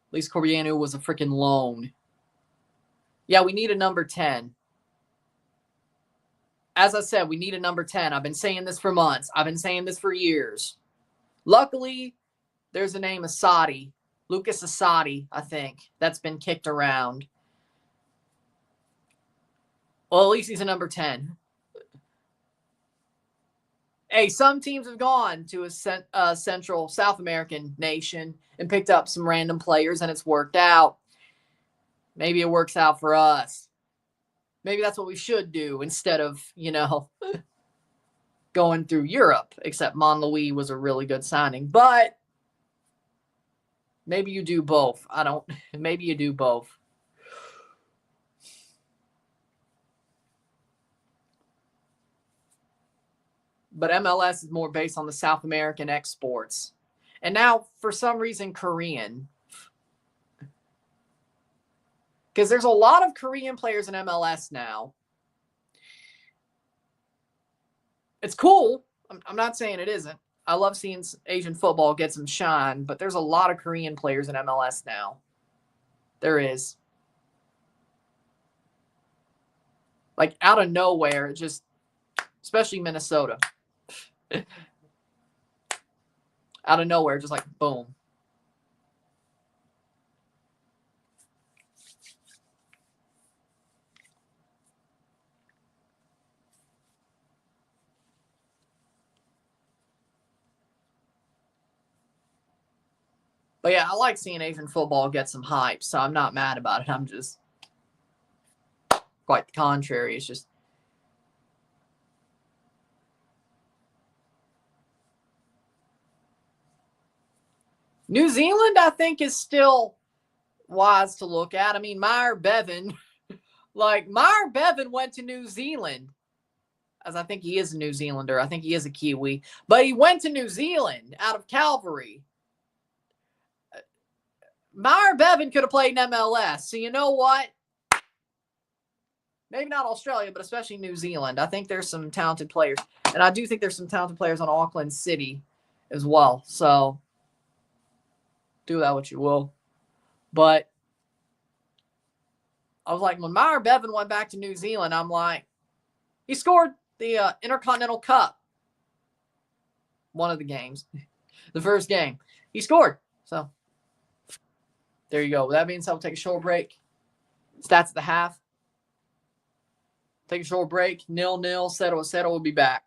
at least Corbianu was a freaking loan. Yeah, we need a number 10. As I said, we need a number 10. I've been saying this for months. I've been saying this for years. Luckily, there's a name Asadi. Lucas Asadi, I think. That's been kicked around. Well, at least he's a number 10. Hey, some teams have gone to a Central South American nation and picked up some random players, and it's worked out. Maybe it works out for us. Maybe that's what we should do instead of, going through Europe, except Monlouis was a really good signing. But maybe you do both. Maybe you do both. But MLS is more based on the South American exports. And now, for some reason, Korean. Because there's a lot of Korean players in MLS now. It's cool. I'm not saying it isn't. I love seeing Asian football get some shine, but there's a lot of Korean players in MLS now. There is. Like, out of nowhere, just, especially Minnesota. Out of nowhere, just like, boom. But yeah, I like seeing Asian football get some hype, so I'm not mad about it. I'm just quite the contrary. It's just New Zealand, I think, is still wise to look at. I mean, Meyer Bevan, Meyer Bevan went to New Zealand, as I think he is a New Zealander. I think he is a Kiwi, but he went to New Zealand out of Calgary. Meyer Bevan could have played in MLS. So you know what? Maybe not Australia, but especially New Zealand. I think there's some talented players. And I do think there's some talented players on Auckland City as well. So do that what you will. But I was like, when Meyer Bevan went back to New Zealand, I'm like, he scored the Intercontinental Cup. One of the games. The first game. He scored. So there you go. With that being said, we'll take a short break. Stats at the half. Take a short break. 0-0. Settle. We'll be back.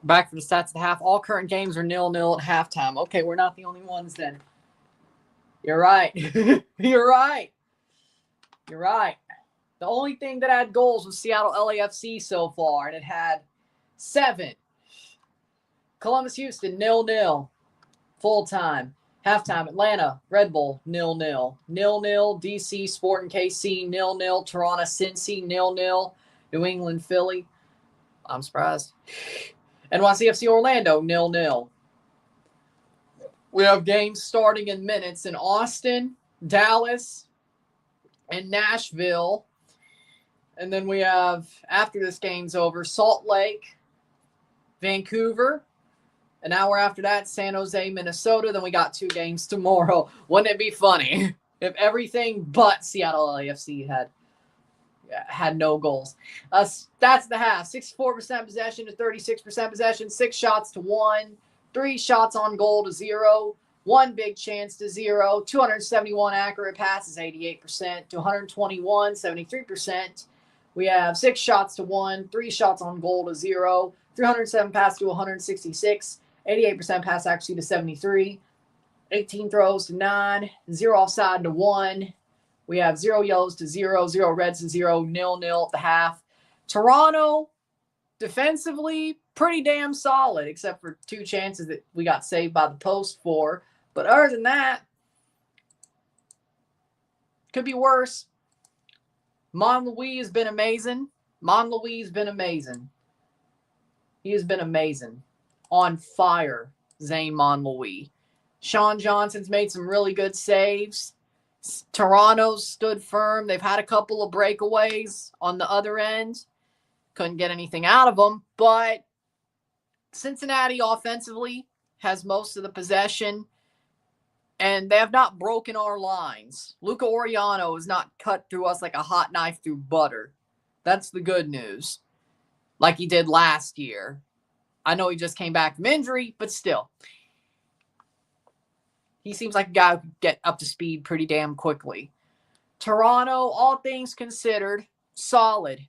Back for the stats at the half. All current games are 0-0 at halftime. Okay, we're not the only ones then. You're right. You're right. You're right. The only thing that had goals was Seattle LAFC so far, and it had 7. Columbus Houston 0-0. Full time. Halftime, Atlanta, Red Bull, 0-0. 0-0, DC, Sporting KC, 0-0. Toronto, Cincy, 0-0. New England, Philly. I'm surprised. NYCFC, Orlando, 0-0. We have games starting in minutes in Austin, Dallas, and Nashville. And then we have, after this game's over, Salt Lake, Vancouver. An hour after that, San Jose, Minnesota. Then we got 2 games tomorrow. Wouldn't it be funny if everything but Seattle LAFC had no goals? That's the half. 64% possession to 36% possession. 6 shots to 1. 3 shots on goal to 0. 1 big chance to 0. 271 accurate passes, 88% to 121, 73%. We have 6 shots to 1. 3 shots on goal to 0. 307 passes to 166. 88% pass accuracy to 73. 18 throws to 9. 0 offside to 1. We have 0 yellows to 0. 0 reds to 0. 0-0 at the half. Toronto, defensively, pretty damn solid, except for 2 chances that we got saved by the post for. But other than that, could be worse. Monlouis has been amazing. He has been amazing. On fire, Zane Monlouis. Sean Johnson's made some really good saves. Toronto's stood firm. They've had a couple of breakaways on the other end. Couldn't get anything out of them. But Cincinnati offensively has most of the possession. And they have not broken our lines. Luca Oriano has not cut through us like a hot knife through butter. That's the good news. Like he did last year. I know he just came back from injury, but still. He seems like a guy who could get up to speed pretty damn quickly. Toronto, all things considered, solid.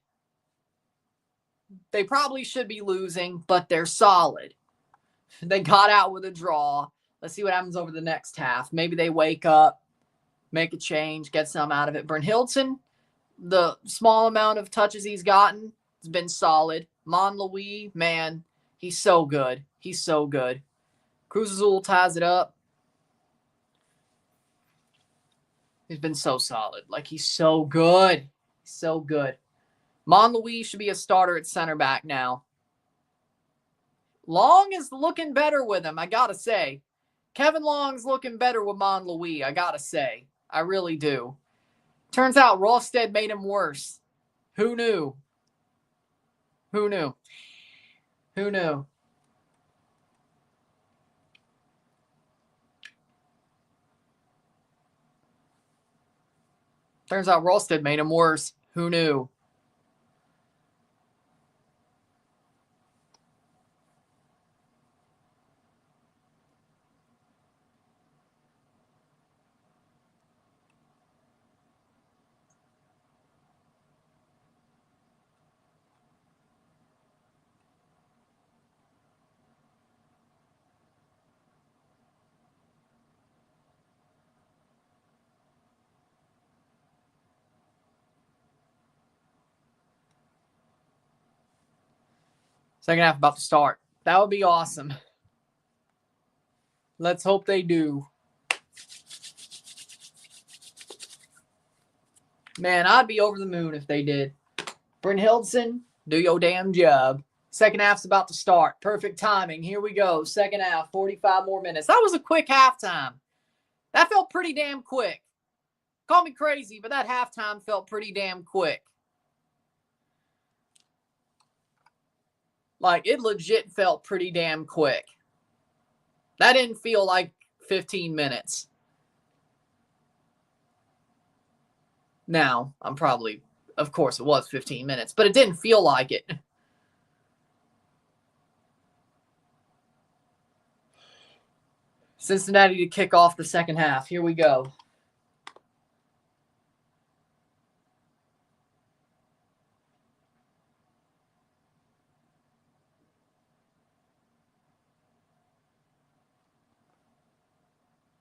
They probably should be losing, but they're solid. They got out with a draw. Let's see what happens over the next half. Maybe they wake up, make a change, get some out of it. Brynhildsen, the small amount of touches he's gotten, has been solid. Monlouis, man, he's so good. He's so good. Cruz Azul ties it up. He's been so solid. Like, he's so good. So good. Monlouis should be a starter at center back now. Long is looking better with him, I gotta say. Kevin Long's looking better with Monlouis, I gotta say. I really do. Turns out Rosted made him worse. Who knew? Who knew? Who knew? Turns out Rosted made him worse. Who knew? Second half about to start. That would be awesome. Let's hope they do. Man, I'd be over the moon if they did. Brynhildsen, do your damn job. Second half's about to start. Perfect timing. Here we go. Second half, 45 more minutes. That was a quick halftime. That felt pretty damn quick. Call me crazy, but that halftime felt pretty damn quick. Like, it legit felt pretty damn quick. That didn't feel like 15 minutes. Now, I'm probably, of course, it was 15 minutes, but it didn't feel like it. Cincinnati to kick off the second half. Here we go.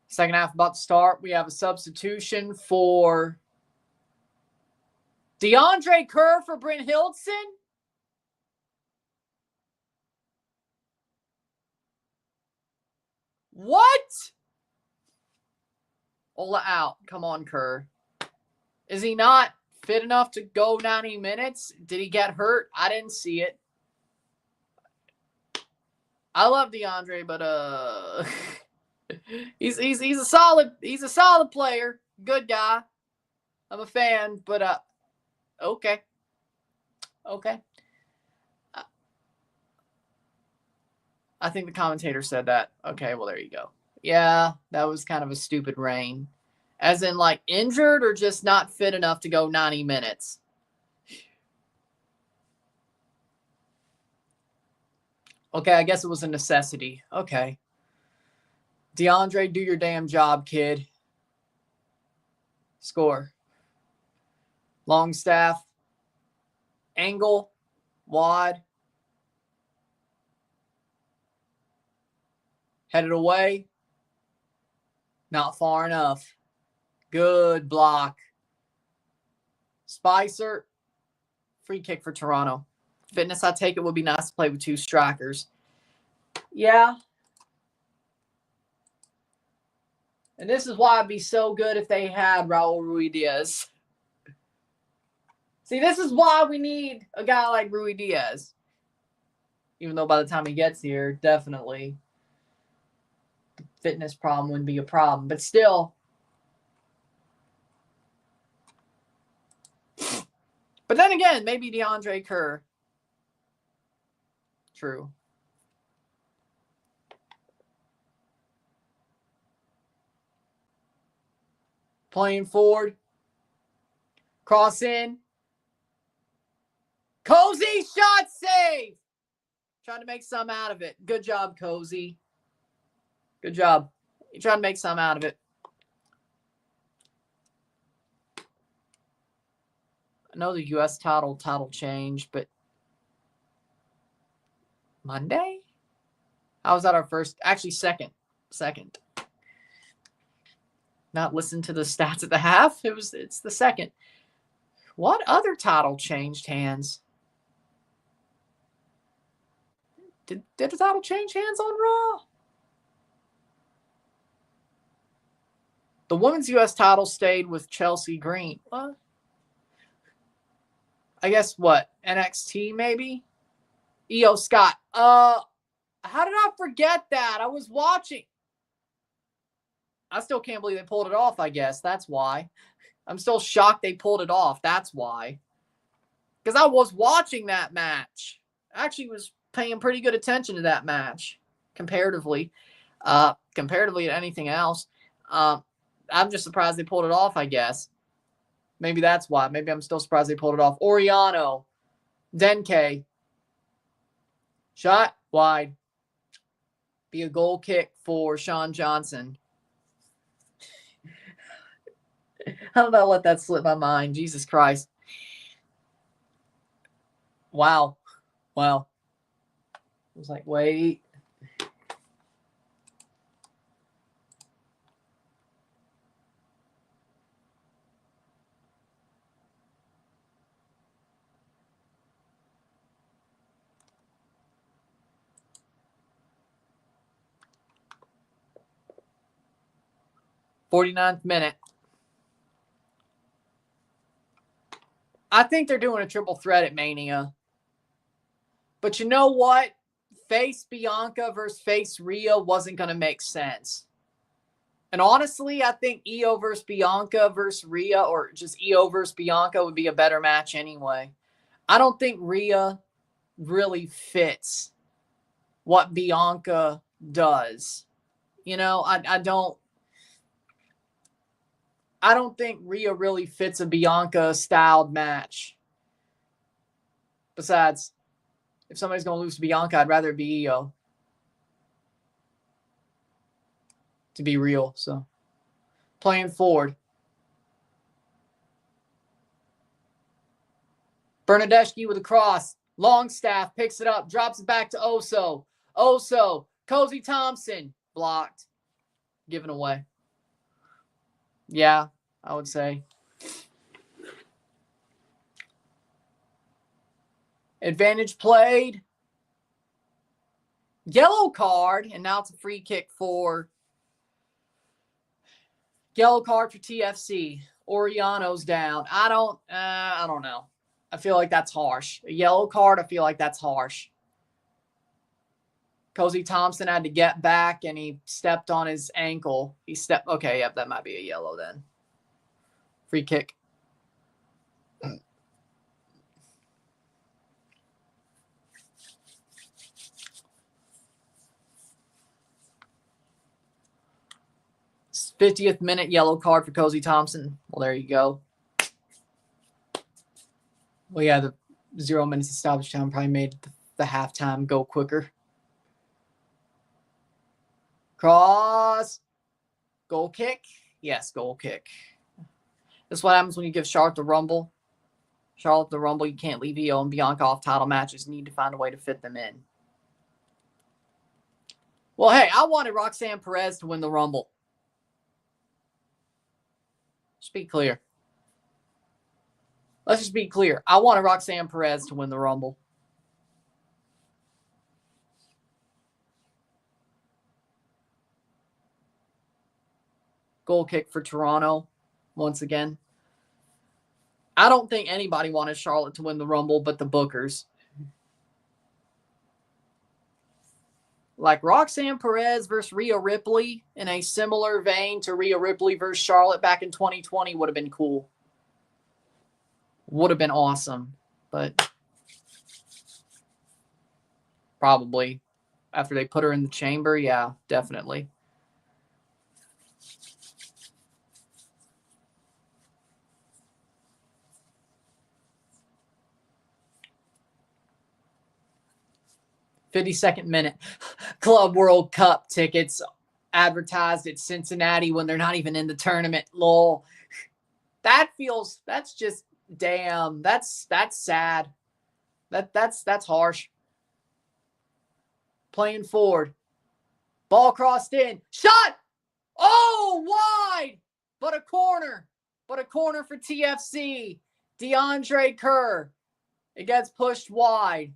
Second half about to start. We have a substitution for DeAndre Kerr for Brent Hildson. What? Ola out. Come on, Kerr. Is he not fit enough to go 90 minutes? Did he get hurt? I didn't see it. I love DeAndre, but he's a solid player. Good guy. I'm a fan, but okay. I think the commentator said that. Okay, well, there you go. Yeah, that was kind of a stupid rain. As in, like, injured or just not fit enough to go 90 minutes? Okay, I guess it was a necessity. Okay. DeAndre, do your damn job, kid. Score. Longstaff. Angle. Wad. Headed away. Not far enough. Good block. Spicer. Free kick for Toronto. Fitness, I take it, would be nice to play with two strikers. Yeah. And this is why it'd be so good if they had Raul Ruidiaz. See, this is why we need a guy like Ruidiaz. Even though by the time he gets here, definitely the fitness problem wouldn't be a problem. But still. But then again, maybe DeAndre Kerr. True. Playing forward. Cross in. Cozy shot save. Trying to make some out of it. Good job, Cozy. Good job. You're trying to make some out of it. I know the U.S. title changed, but Monday? How was that our first? Actually, second. Not listen to the stats at the half. It's the second. What other title changed hands? Did the title change hands on Raw? The women's U.S. title stayed with Chelsea Green. What? I guess what? NXT maybe? Io Scott. How did I forget that? I was watching. I still can't believe they pulled it off, I guess. That's why. I'm still shocked they pulled it off. That's why. Because I was watching that match. I actually was paying pretty good attention to that match. Comparatively to anything else. I'm just surprised they pulled it off, I guess. Maybe that's why. Maybe I'm still surprised they pulled it off. Oriano. Denke. Shot wide. Be a goal kick for Sean Johnson. How did I let that slip my mind? Jesus Christ. Wow. I was like, wait. "49th minute. I think they're doing a triple threat at Mania. But you know what? Face Bianca versus face Rhea wasn't going to make sense. And honestly, I think Io versus Bianca versus Rhea, or just Io versus Bianca, would be a better match anyway. I don't think Rhea really fits what Bianca does. You know, I don't think Rhea really fits a Bianca-styled match. Besides, if somebody's going to lose to Bianca, I'd rather it be Io. To be real, so. Playing forward. Bernadeschi with a cross. Longstaff picks it up, drops it back to Oso. Cozy Thompson. Blocked. Given away. Yeah, I would say. Advantage played. Yellow card, and now it's a free kick for yellow card for TFC. Oriano's down. I don't know. I feel like that's harsh. A yellow card, I feel like that's harsh. Cozy Thompson had to get back and he stepped on his ankle. Okay, yep, that might be a yellow then. Free kick. It's 50th minute yellow card for Cozy Thompson. Well, there you go. Well, yeah, the 0 minutes of stoppage time probably made the halftime go quicker. Cross. Goal kick. Yes, goal kick. This is what happens when you give Charlotte the rumble. Charlotte the rumble, you can't leave Io and Bianca off title matches. You need to find a way to fit them in. Well, hey, I wanted Roxanne Perez to win the rumble. Just be clear. Let's just be clear. I wanted Roxanne Perez to win the rumble. Goal kick for Toronto once again. I don't think anybody wanted Charlotte to win the rumble but the bookers. Like Roxanne Perez versus Rhea Ripley in a similar vein to Rhea Ripley versus Charlotte back in 2020 would have been cool. Would have been awesome. But probably after they put her in the chamber, yeah, definitely. "52nd minute. Club World Cup tickets advertised at Cincinnati when they're not even in the tournament. Lol. That's just damn. That's sad. That's harsh. Playing forward. Ball crossed in. Shot! Oh, wide! But a corner. But a corner for TFC. DeAndre Kerr. It gets pushed wide.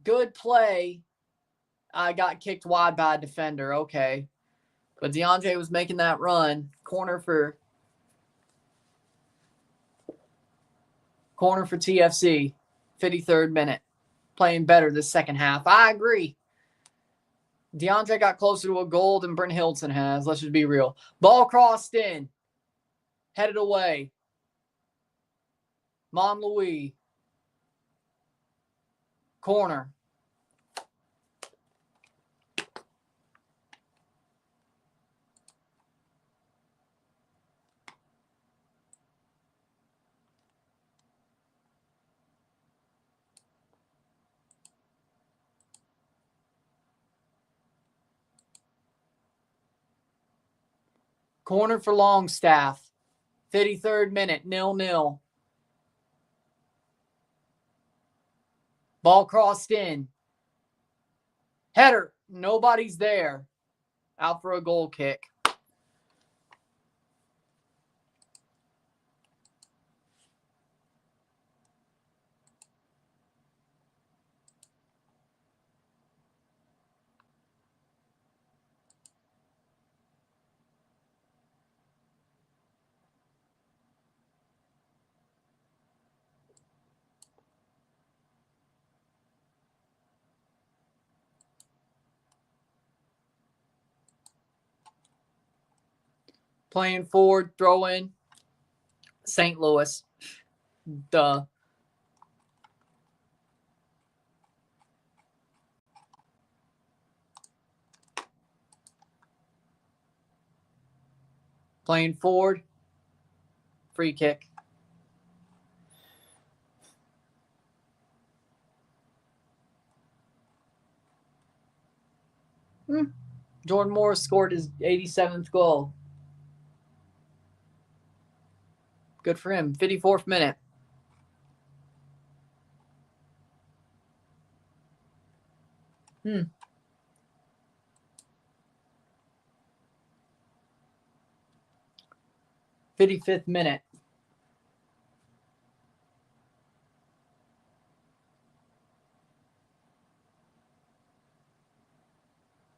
Good play. I got kicked wide by a defender. Okay. But DeAndre was making that run. Corner for TFC. 53rd minute. Playing better this second half. I agree. DeAndre got closer to a goal than Brent Hilton has. Let's just be real. Ball crossed in. Headed away. Monlouis. Corner. Corner for Longstaff. 53rd minute. 0-0. Ball crossed in. Header. Nobody's there. Out for a goal kick. Playing forward, throw in. St. Louis. Duh. Playing forward. Free kick. Jordan Morris scored his 87th goal. Good for him. 54th minute. 55th minute.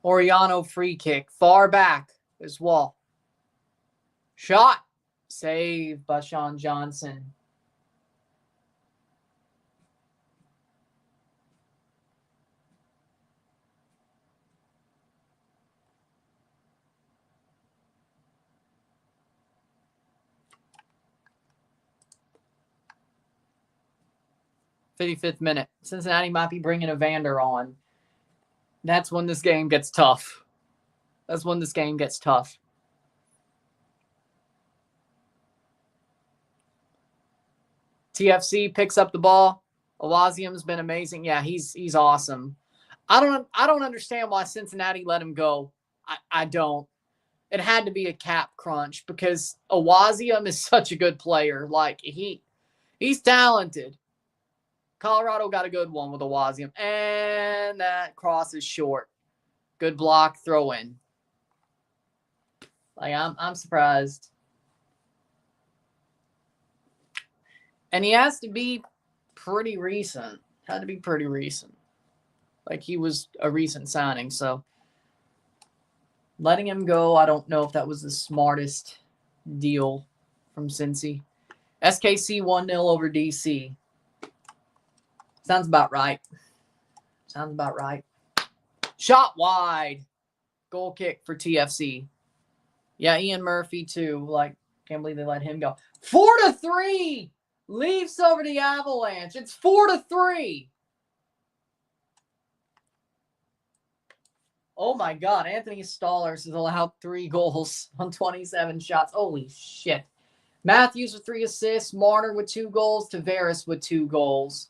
Oriano free kick. Far back as well. Shot. Saved by Sean Johnson. '55th minute. Cincinnati might be bringing Evander on. That's when this game gets tough. That's when this game gets tough. TFC picks up the ball. Awazium's been amazing. Yeah, he's awesome. I don't understand why Cincinnati let him go. I don't. It had to be a cap crunch because Awazium is such a good player. Like he's talented. Colorado got a good one with Awazium. And that cross is short. Good block, throw in. Like I'm surprised. And he has to be pretty recent. Had to be pretty recent. Like he was a recent signing. So letting him go, I don't know if that was the smartest deal from Cincy. SKC 1-0 over DC. Sounds about right. Sounds about right. Shot wide. Goal kick for TFC. Yeah, Ian Murphy too. Like, can't believe they let him go. 4-3. Leafs over the Avalanche. It's 4-3. Oh my God. Anthony Stolarz has allowed 3 goals on 27 shots. Holy shit. Matthews with 3 assists. Marner with 2 goals. Tavares with 2 goals.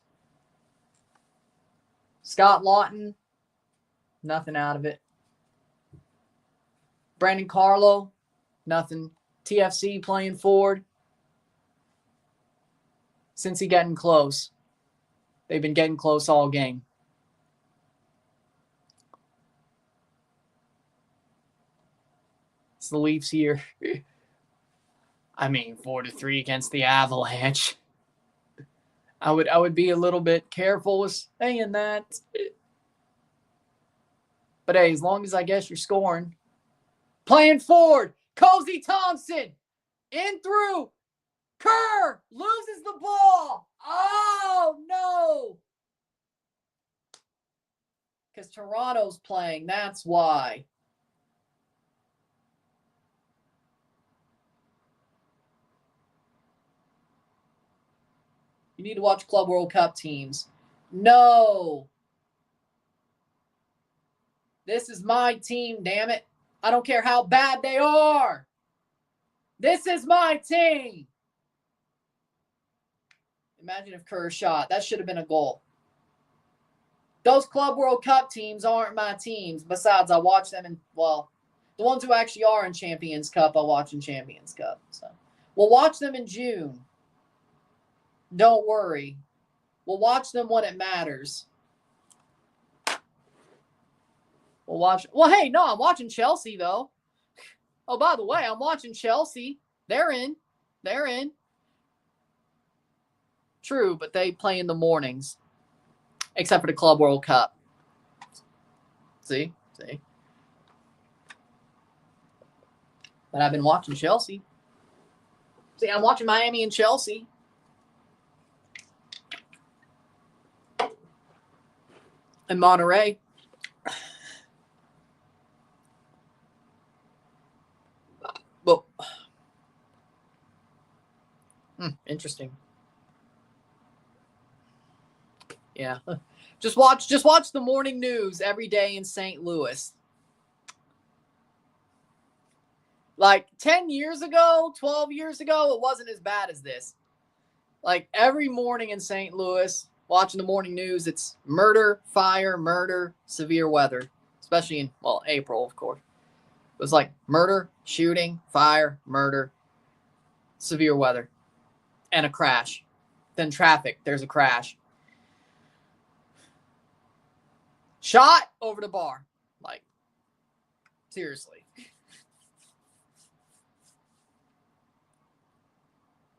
Scott Lawton, nothing out of it. Brandon Carlo, nothing. TFC playing forward. Cincy getting close. They've been getting close all game. It's the Leafs here. I mean, 4-3 against the Avalanche. I would be a little bit careful with saying that. But hey, as long as I guess you're scoring. Playing forward. Cozy Thompson. In through. Kerr loses the ball. Oh, no. Because Toronto's playing. That's why. You need to watch Club World Cup teams. No. This is my team, damn it. I don't care how bad they are. This is my team. Imagine if Kerr shot. That should have been a goal. Those Club World Cup teams aren't my teams. Besides, I watch them in, well, the ones who actually are in Champions Cup, I watch in Champions Cup. So we'll watch them in June. Don't worry. We'll watch them when it matters. We'll watch. Well, hey, no, I'm watching Chelsea, though. Oh, by the way, I'm watching Chelsea. They're in. They're in. True, but they play in the mornings. Except for the Club World Cup. See? But I've been watching Chelsea. See, I'm watching Miami and Chelsea. And Monterey. Well, interesting. Yeah. Just watch the morning news every day in St. Louis. Like 10 years ago, 12 years ago, it wasn't as bad as this. Like every morning in St. Louis, watching the morning news, it's murder, fire, murder, severe weather. Especially in, well, April, of course. It was like murder, shooting, fire, murder, severe weather, and a crash. Then traffic, there's a crash. Shot over the bar. Like, seriously.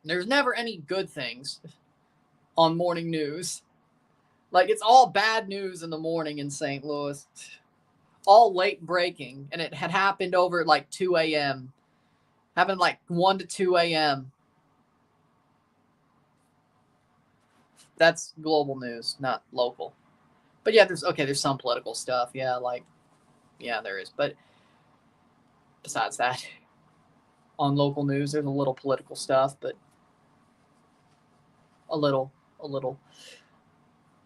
There's never any good things on morning news. Like, it's all bad news in the morning in St. Louis. All late breaking, and it had happened over at like 2 a.m. Happened like 1 to 2 a.m. That's global news, not local. But yeah, there's some political stuff. Yeah, there is. But besides that, on local news, there's a little political stuff, but a little.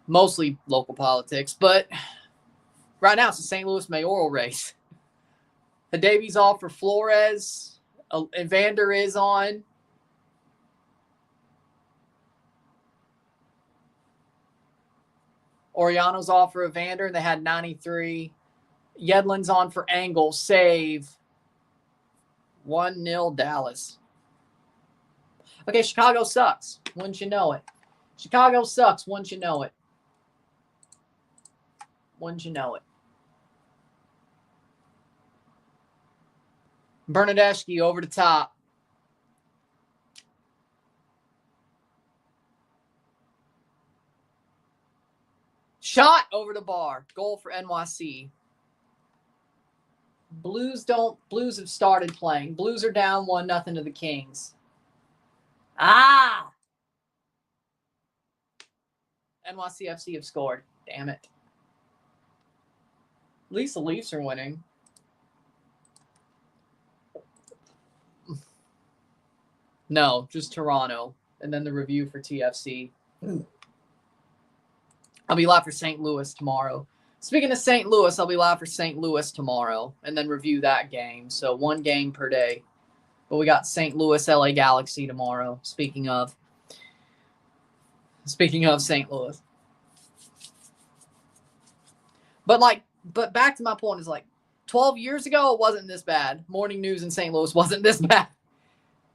Mostly local politics. But right now, it's the St. Louis mayoral race. The Davies off for Flores. Evander is on. Oriano's off for Evander, and they had 93. Yedlin's on for Engel. Save. 1-0 Dallas. Okay, Chicago sucks. Wouldn't you know it? Chicago sucks. Wouldn't you know it? Wouldn't you know it? Bernadeschi over the top. Shot over the bar. Goal for NYC. Blues have started playing. Blues are down 1-0 to the Kings. NYCFC have scored. Damn it. At least the Leafs are winning. No, just Toronto. And then the review for TFC. I'll be live for St. Louis tomorrow. Speaking of St. Louis, I'll be live for St. Louis tomorrow and then review that game. So 1 game per day. But we got St. Louis, LA Galaxy tomorrow. Speaking of St. Louis. But back to my point is 12 years ago, it wasn't this bad. Morning news in St. Louis wasn't this bad.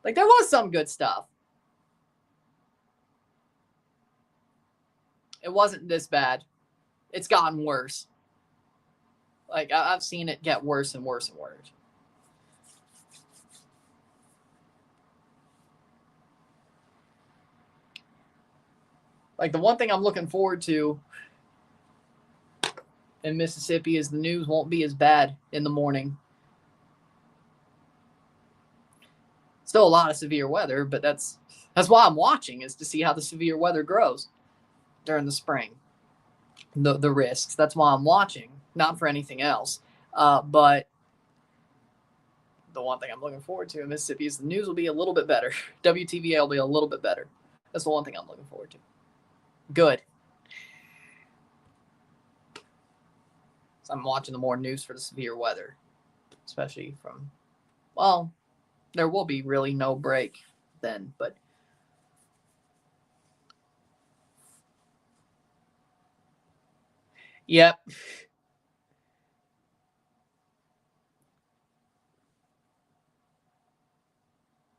There was some good stuff. It wasn't this bad. It's gotten worse. I've seen it get worse and worse and worse. The one thing I'm looking forward to in Mississippi is the news won't be as bad in the morning. Still a lot of severe weather, but that's why I'm watching, is to see how the severe weather grows during the spring. The risks. That's why I'm watching, not for anything else. But the one thing I'm looking forward to in Mississippi is the news will be a little bit better. WTVA will be a little bit better. That's the one thing I'm looking forward to. Good. So I'm watching the more news for the severe weather, especially from, there will be really no break then, but yep.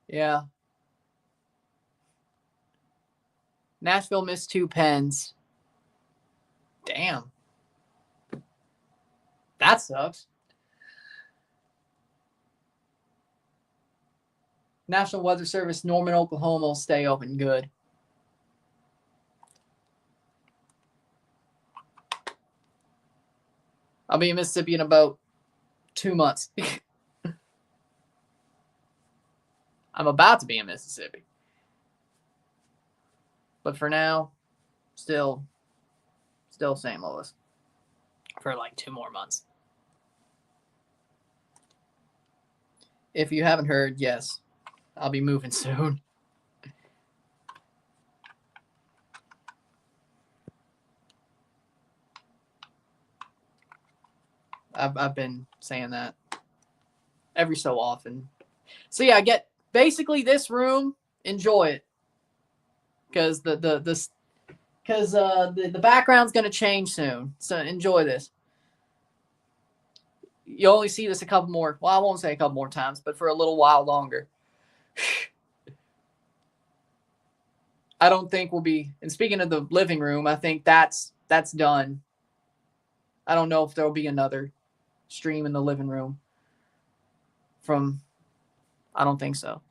Yeah. Nashville missed 2 pens. Damn. That sucks. National Weather Service, Norman, Oklahoma will stay open. Good. I'll be in Mississippi in about 2 months. I'm about to be in Mississippi. But for now, still St. Louis for 2 more months. If you haven't heard, yes, I'll be moving soon. I've been saying that every so often. So yeah, I get basically this room. Enjoy it, because the background's gonna change soon. So enjoy this. You only see this a couple more. Well, I won't say a couple more times, but for a little while longer. I don't think we'll be. And speaking of the living room, I think that's done. I don't know if there'll be another stream in the living room. I don't think so.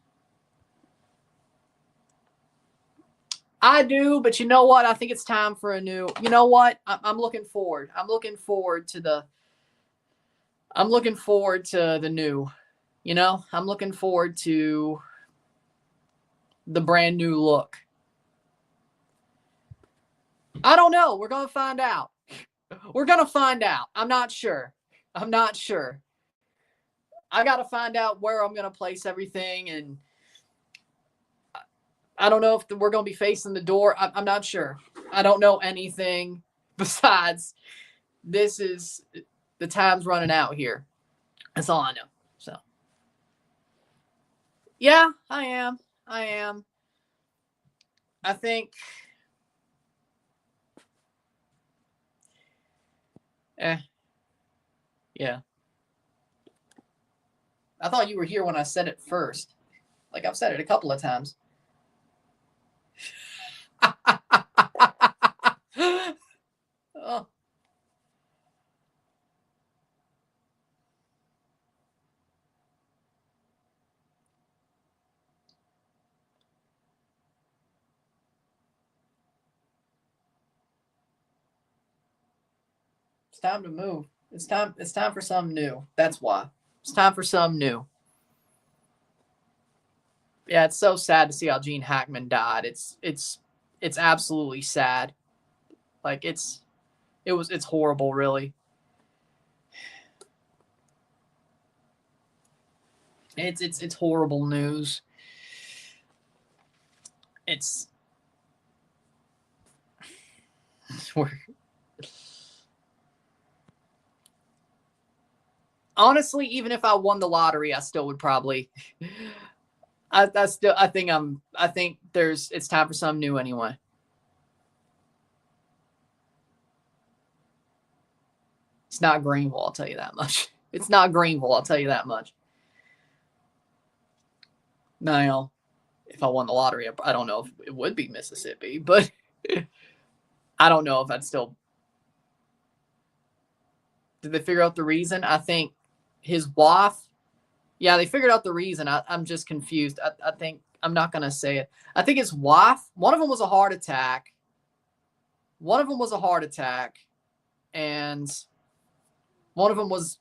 I do, but you know what? I think it's time for a new. You know what? I'm looking forward. I'm looking forward to the. I'm looking forward to the new. You know, I'm looking forward to the brand new look. I don't know. We're gonna find out. We're gonna find out. I'm not sure. I'm not sure. I got to find out where I'm gonna place everything, and I don't know if we're gonna be facing the door. I'm not sure. I don't know anything besides this is the time's running out here. That's all I know. So, yeah, I am. I am. I think. Yeah. I thought you were here when I said it first. Like I've said it a couple of times. Oh. It's time to move. It's time. It's time for something new. That's why. It's time for something new. Yeah, it's so sad to see how Gene Hackman died. It's absolutely sad. Like it's horrible, really. It's horrible news. It's honestly, even if I won the lottery, I still would probably. I think it's time for something new anyway. It's not Greenville, I'll tell you that much. It's not Greenville, I'll tell you that much. Now, if I won the lottery, I don't know if it would be Mississippi, but I don't know if I'd still. Did they figure out the reason? I think his wife. Yeah, they figured out the reason. I'm just confused. I think I'm not going to say it. I think his wife, one of them was a heart attack. One of them was a heart attack. And one of them was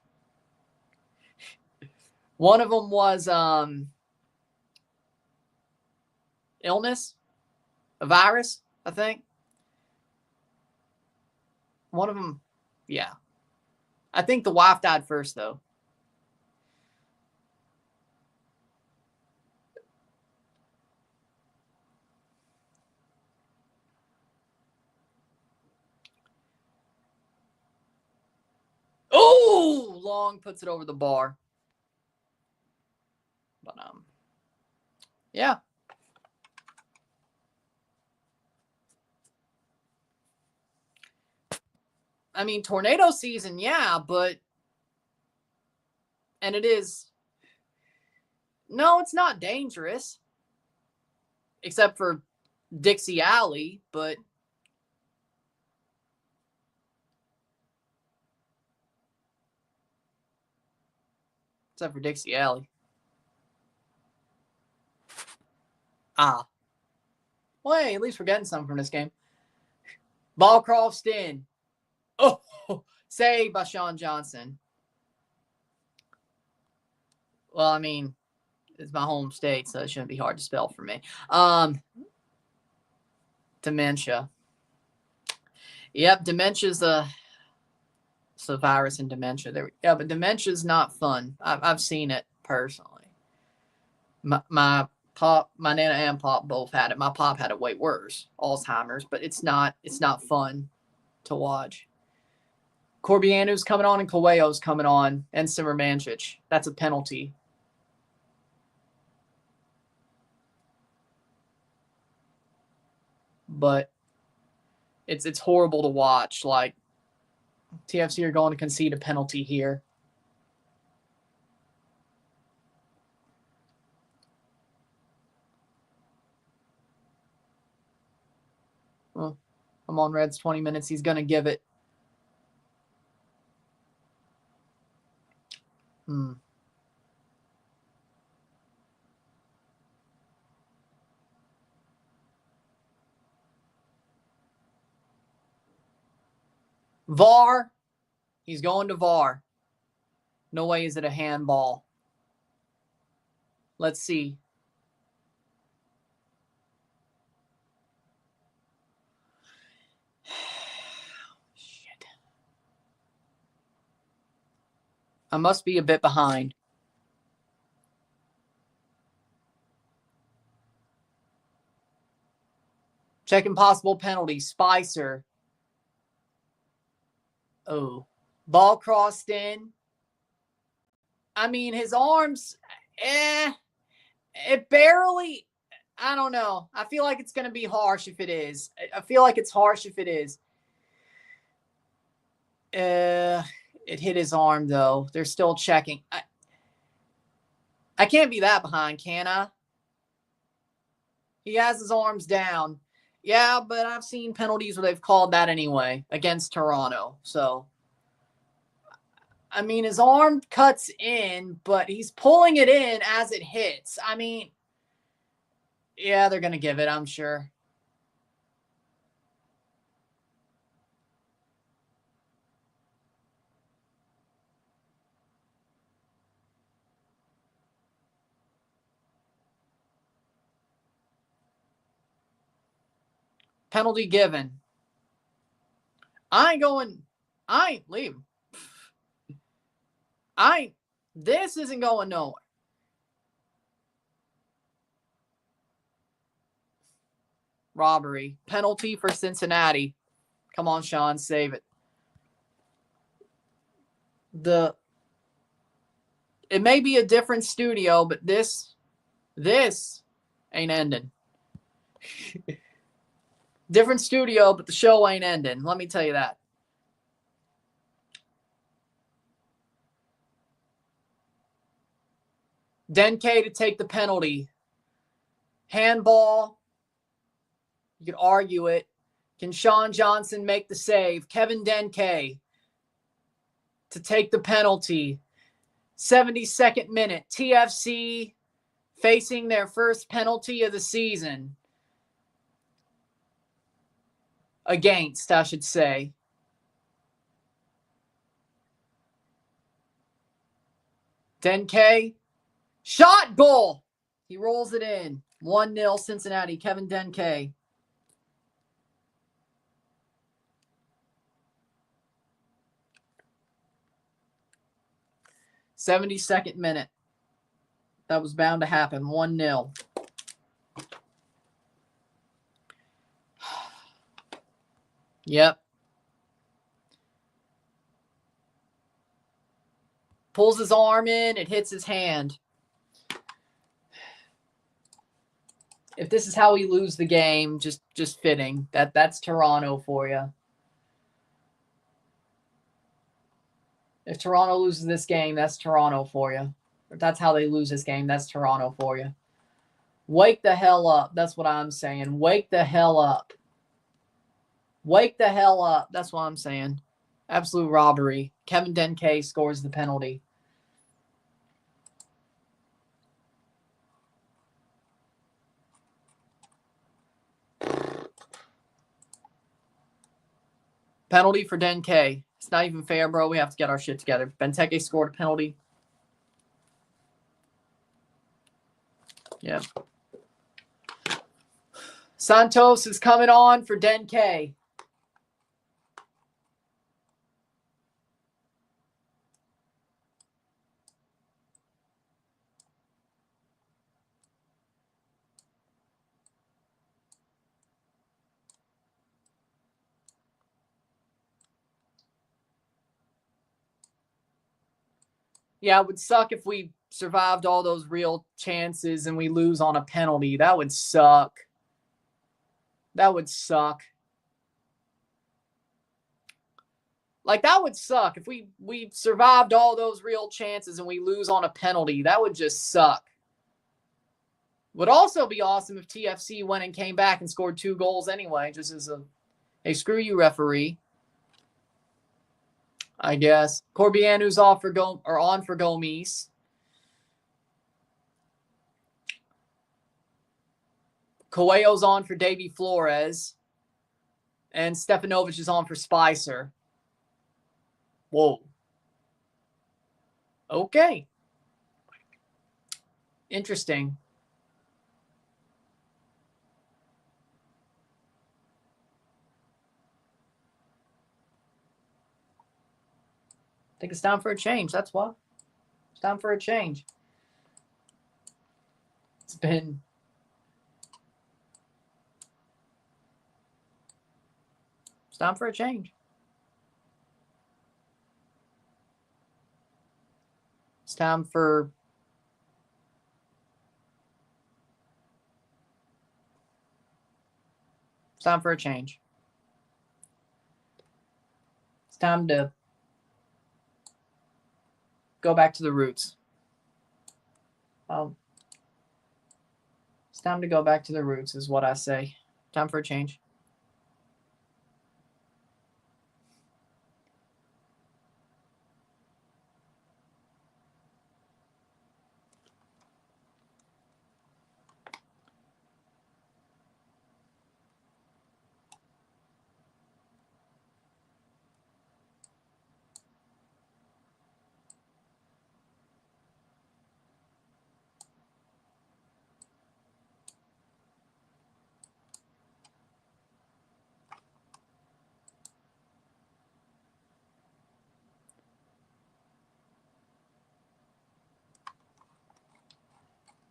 illness, a virus, I think. One of them, yeah. I think the wife died first, though. Oh, Long puts it over the bar. But yeah. I mean, tornado season, yeah, but and it is. No, it's not dangerous, except for Dixie Alley, but except for Dixie Alley. Ah. Well, hey, at least we're getting something from this game. Ball crossed in. Oh, saved by Sean Johnson. Well, I mean, it's my home state, so it shouldn't be hard to spell for me. Dementia. Yep, dementia's a virus and dementia. Yeah, but dementia's not fun. I've seen it personally. My pop, my nana and pop both had it. My pop had it way worse, Alzheimer's, but it's not fun to watch. Corbianu's coming on and Coelho's coming on and Simmermancic. That's a penalty. But it's horrible to watch. Like TFC are going to concede a penalty here. Well, I'm on Reds 20 minutes. He's going to give it. VAR. He's going to VAR. No way is it a handball. Let's see. Shit. I must be a bit behind. Checking possible penalty. Spicer. Oh. Ball crossed in. I mean, his arms, it barely, I don't know. I feel like it's going to be harsh if it is. I feel like it's harsh if it is. It hit his arm, though. They're still checking. I can't be that behind, can I? He has his arms down. Yeah, but I've seen penalties where they've called that anyway against Toronto. So, I mean, his arm cuts in, but he's pulling it in as it hits. I mean, yeah, they're going to give it, I'm sure. Penalty given. I ain't leaving. This isn't going nowhere. Robbery. Penalty for Cincinnati. Come on, Sean, save it. It may be a different studio, but this ain't ending. Different studio, but the show ain't ending. Let me tell you that. Denke to take the penalty. Handball. You could argue it. Can Sean Johnson make the save? Kevin Denke to take the penalty. 72nd minute. TFC facing their first penalty of the season. Against, I should say. Denke. Shot, goal. He rolls it in. 1-0 Cincinnati. Kevin Denke. '72nd minute. That was bound to happen. 1-0. Yep. Pulls his arm in. It hits his hand. If this is how we lose the game, just fitting. That's Toronto for you. If Toronto loses this game, that's Toronto for you. If that's how they lose this game, that's Toronto for you. Wake the hell up. That's what I'm saying. Wake the hell up. Wake the hell up. That's what I'm saying. Absolute robbery. Kevin Denke scores the penalty. Penalty for Denke. It's not even fair, bro. We have to get our shit together. Benteke scored a penalty. Yeah. Santos is coming on for Denke. Yeah, it would suck if we survived all those real chances and we lose on a penalty. That would suck. That would suck. Like, that would suck. If we survived all those real chances and we lose on a penalty, that would just suck. Would also be awesome if TFC went and came back and scored 2 goals anyway, just as a screw you referee. I guess. Corbianu's on for Gomes. Coelho's on for Davy Flores. And Stefanovic is on for Spicer. Whoa. Okay. Interesting. I think it's time for a change. That's why. It's time for a change. It's time for a change. It's time for a change. It's time to go back to the roots. It's time to go back to the roots is what I say. Time for a change.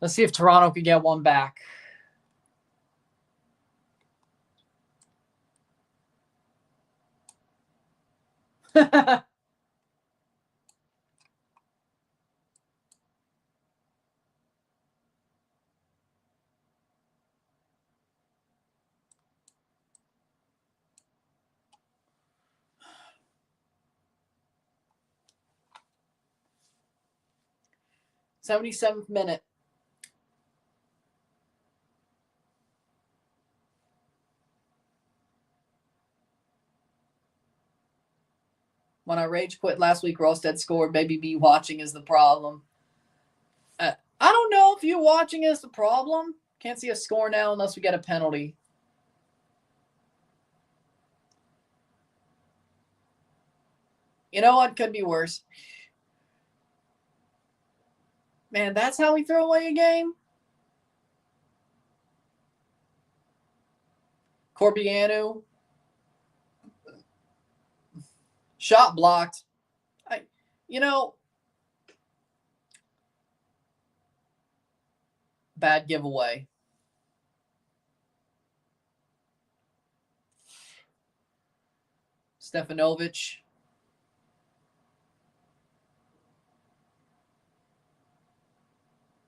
Let's see if Toronto could get one back. '77th minute. When I rage quit last week, Rosted scored. Baby B watching is the problem. I don't know if you watching is the problem. Can't see a score now unless we get a penalty. You know what? Could be worse. Man, that's how we throw away a game? Corbianu. Shot blocked. Bad giveaway. Stefanovic.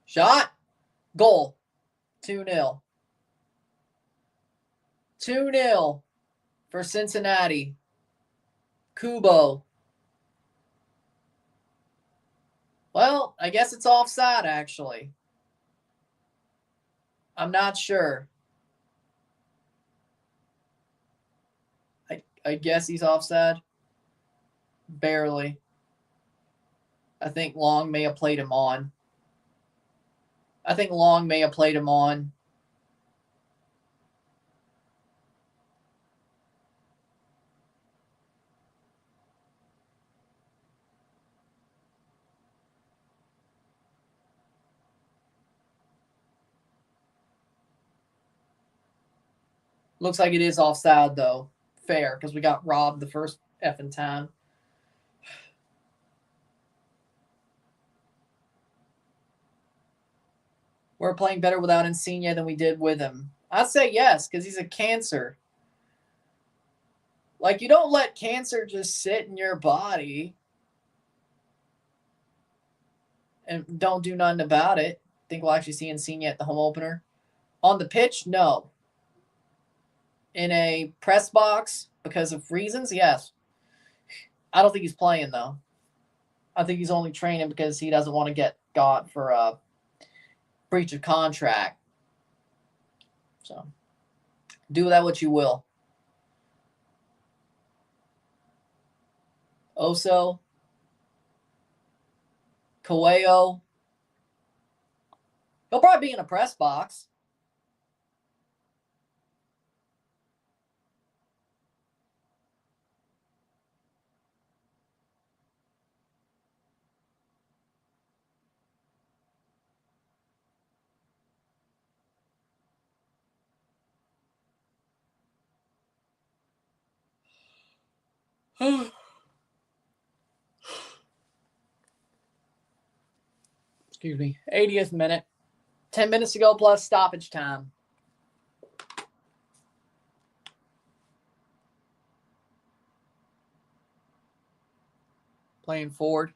Shot. Goal. 2-0. 2-0 for Cincinnati. Kubo. Well, I guess it's offside, actually. I'm not sure. I guess he's offside. Barely. I think Long may have played him on. Looks like it is offside, though. Fair, because we got robbed the first effing time. We're playing better without Insigne than we did with him. I'd say yes, because he's a cancer. Like, you don't let cancer just sit in your body and don't do nothing about it. Think we'll actually see Insigne at the home opener. On the pitch, no. In a press box, because of reasons, yes. I don't think he's playing, though. I think he's only training because he doesn't want to get got for a breach of contract. So, do that what you will. Oso. Coelho. He'll probably be in a press box. Excuse me. 80th minute. 10 minutes to go plus stoppage time. Playing forward.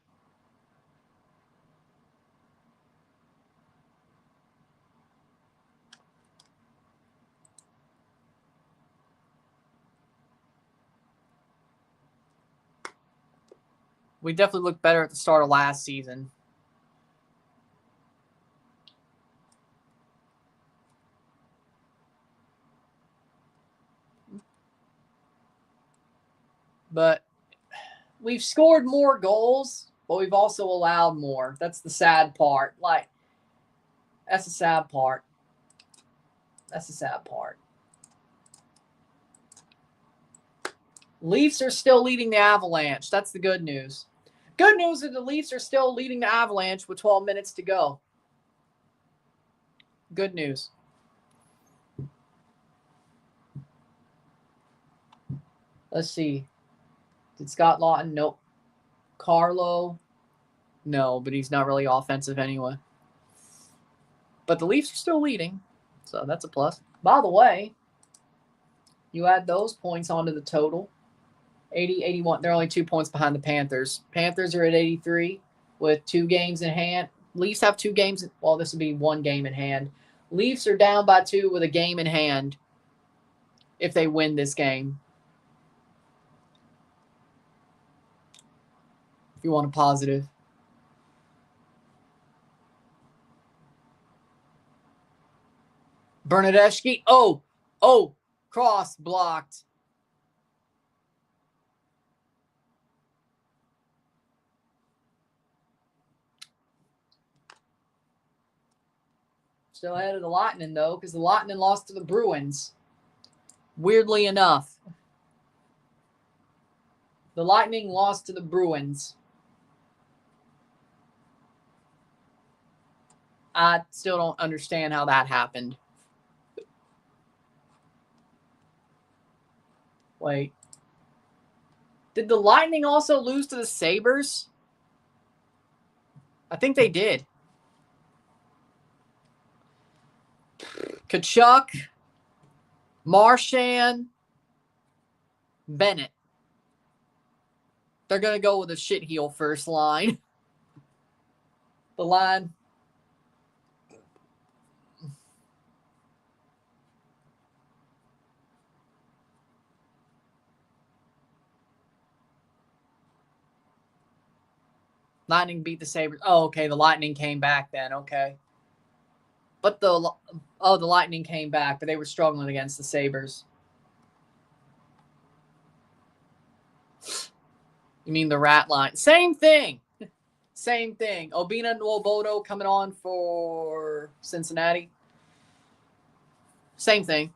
We definitely looked better at the start of last season. But we've scored more goals, but we've also allowed more. That's the sad part. Like, that's the sad part. That's the sad part. Leafs are still leading the Avalanche. That's the good news. Good news is the Leafs are still leading the Avalanche with 12 minutes to go. Good news. Let's see. Did Scott Lawton? Nope. Carlo? No, but he's not really offensive anyway. But the Leafs are still leading, so that's a plus. By the way, you add those points onto the total. 80, 81. They're only 2 points behind the Panthers. Panthers are at 83 with 2 games in hand. Leafs have 2 games. Well, this would be 1 game in hand. Leafs are down by 2 with a game in hand if they win this game. If you want a positive. Bernadeschi. Oh, cross blocked. Still ahead of the Lightning, though, because the Lightning lost to the Bruins. Weirdly enough. The Lightning lost to the Bruins. I still don't understand how that happened. Wait. Did the Lightning also lose to the Sabres? I think they did. Kachuk, Marchand, Bennett. They're going to go with a shitheel first line. The line. Lightning beat the Sabres. Oh, okay. The Lightning came back then. Okay. But the Lightning came back, but they were struggling against the Sabres. You mean the Rat line? Same thing. Same thing. Obina Nwobodo coming on for Cincinnati. Same thing.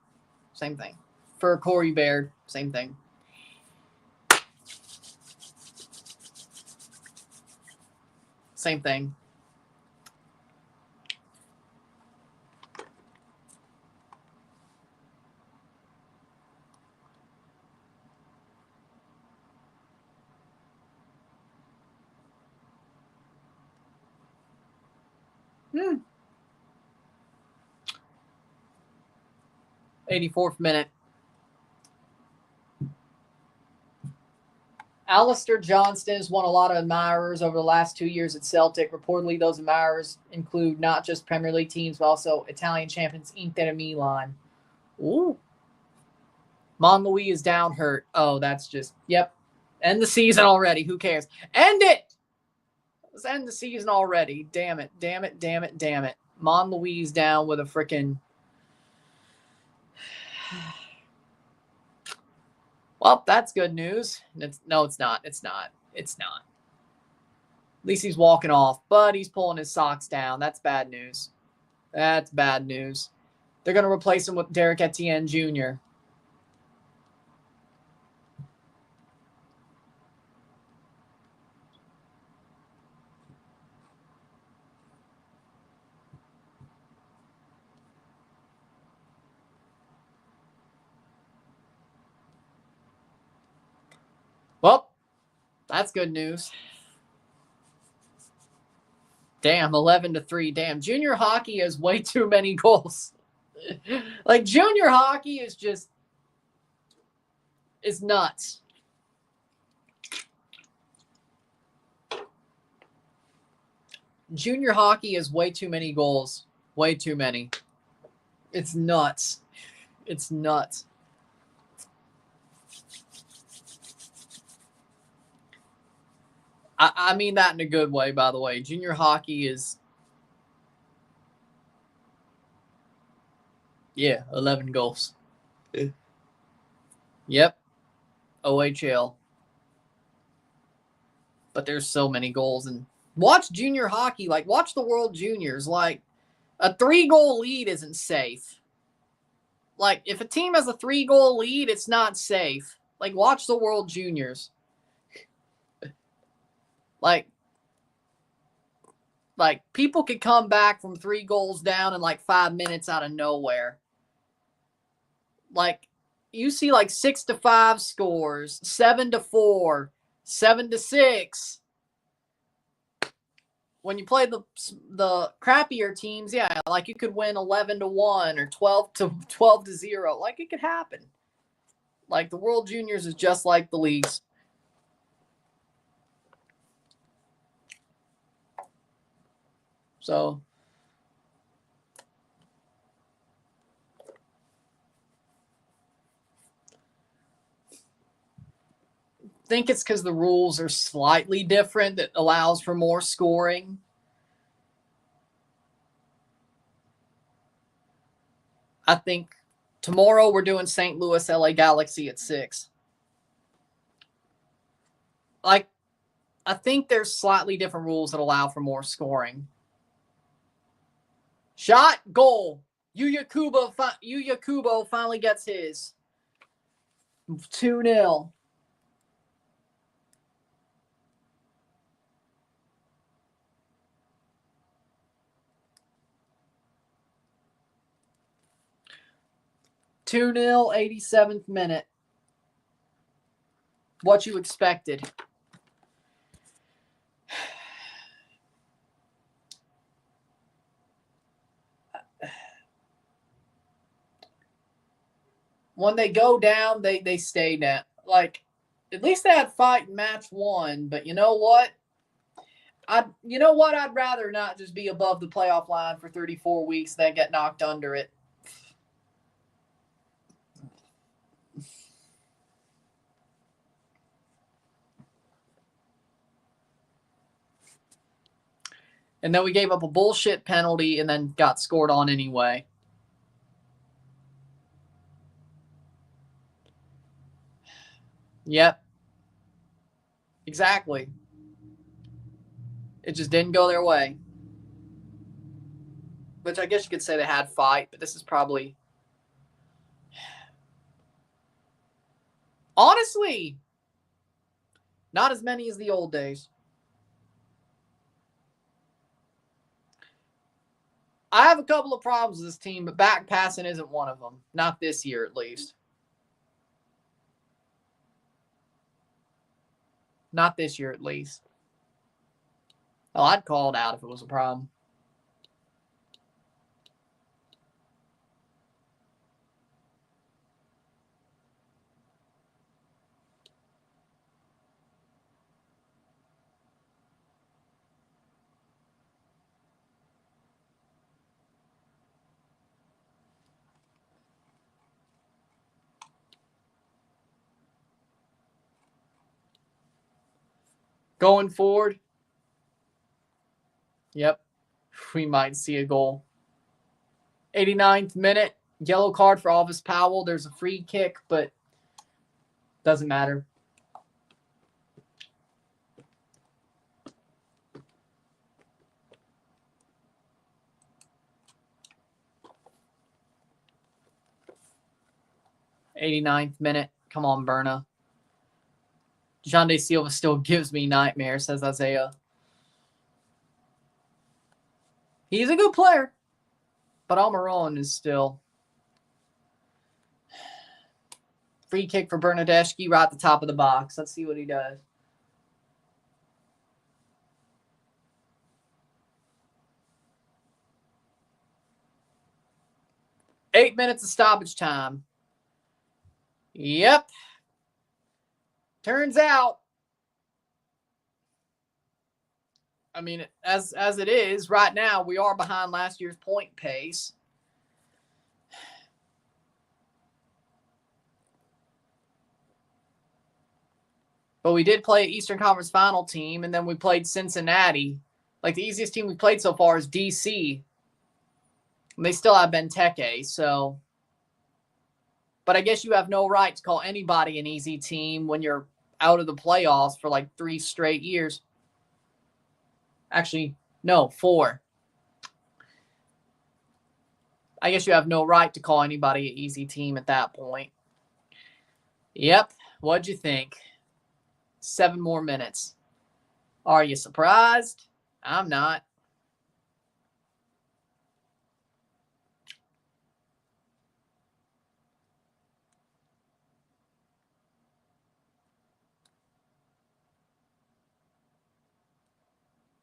Same thing. For Corey Baird, same thing. Same thing. Hmm. 84th minute. Alistair Johnston has won a lot of admirers over the last 2 years at Celtic. Reportedly, those admirers include not just Premier League teams, but also Italian champions Inter Milan. Ooh. Monlouis is down hurt. Oh, that's just, yep. End the season already. Who cares? End it! Let's end the season already. Damn it. Damn it. Damn it. Damn it. Monlouis down with a freaking... Well, that's good news. No, it's not. It's not. It's not. At least he's walking off, but he's pulling his socks down. That's bad news. That's bad news. They're going to replace him with Derek Etienne Jr. Well, that's good news. Damn, 11-3. Damn, junior hockey has way too many goals. Like, junior hockey is just, is nuts. Junior hockey is way too many goals. Way too many. It's nuts. It's nuts. I mean that in a good way, by the way. Junior hockey is, yeah, 11 goals. Yep. OHL. But there's so many goals. And watch junior hockey. Like, watch the World Juniors. Like, a 3-goal lead isn't safe. Like, if a team has a 3-goal lead, it's not safe. Like, watch the World Juniors. Like, people could come back from 3 goals down in like 5 minutes out of nowhere. Like, you see like 6-5 scores, 7-4, 7-6. When you play the crappier teams, yeah, like you could win 11-1 or 12-0. Like, it could happen. Like, the World Juniors is just like the leagues. So, I think it's because the rules are slightly different that allows for more scoring. I think tomorrow we're doing St. Louis, LA Galaxy at 6. Like, I think there's slightly different rules that allow for more scoring. Shot, goal. Yuya Kubo finally gets his. 2-0. Two 0 87th minute. What you expected. When they go down, they stay down. Like, at least they had fight in match 1, but you know what? I'd rather not just be above the playoff line for 34 weeks than get knocked under it. And then we gave up a bullshit penalty and then got scored on anyway. Yep. Exactly. It just didn't go their way. Which I guess you could say they had fight, but this is probably... Honestly, not as many as the old days. I have a couple of problems with this team, but back passing isn't one of them. Not this year, at least. Not this year, at least. Oh, I'd call it out if it was a problem. Going forward, yep, we might see a goal. 89th minute, yellow card for Elvis Powell. There's a free kick, but doesn't matter. '89th minute. Come on, Berna. Jean De Silva still gives me nightmares, says Isaiah. He's a good player, but Almiron is still... Free kick for Bernadeschi right at the top of the box. Let's see what he does. Eight minutes of stoppage time. Yep. Turns out, I mean, as it is right now, we are behind last year's point pace. But we did play an Eastern Conference Final team, and then we played Cincinnati. Like, the easiest team we played so far is DC. And they still have Benteke, so. But I guess you have no right to call anybody an easy team when you're out of the playoffs for like 3 straight years. Actually, no, 4. I guess you have no right to call anybody an easy team at that point. Yep. What'd you think? 7 more minutes. Are you surprised? I'm not.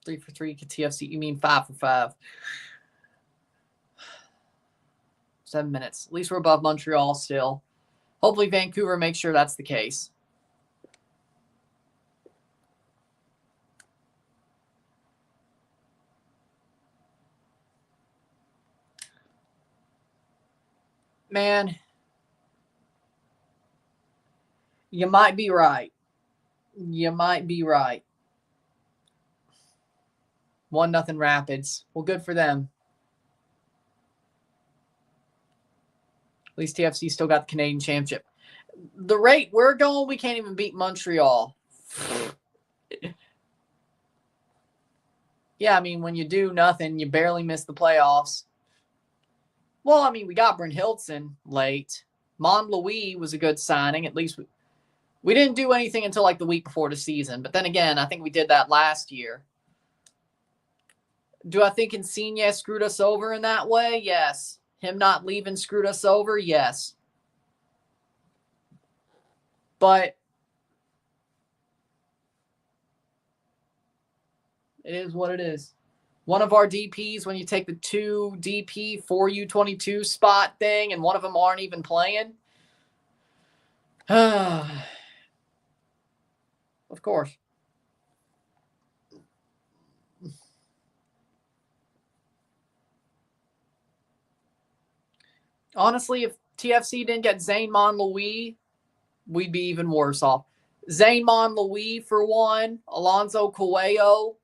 Three for 3 TFC. You mean 5 for 5? 7 minutes. At least we're above Montreal still. Hopefully Vancouver makes sure that's the case. Man, you might be right. You might be right. 1-0 Rapids. Well, good for them. At least TFC still got the Canadian Championship. The rate we're going, we can't even beat Montreal. Yeah, I mean, when you do nothing, you barely miss the playoffs. Well, I mean, we got Bryn Hilton late. Louis was a good signing. At least we didn't do anything until like the week before the season. But then again, I think we did that last year. Do I think Insigne screwed us over in that way? Yes. Him not leaving screwed us over? Yes. But it is what it is. One of our DPs, when you take the 2 DP 4U22 spot thing and one of them aren't even playing. Of course. Honestly, if TFC didn't get Zane Monlouis, we'd be even worse off. Zane Monlouis for one, Alonso Coelho.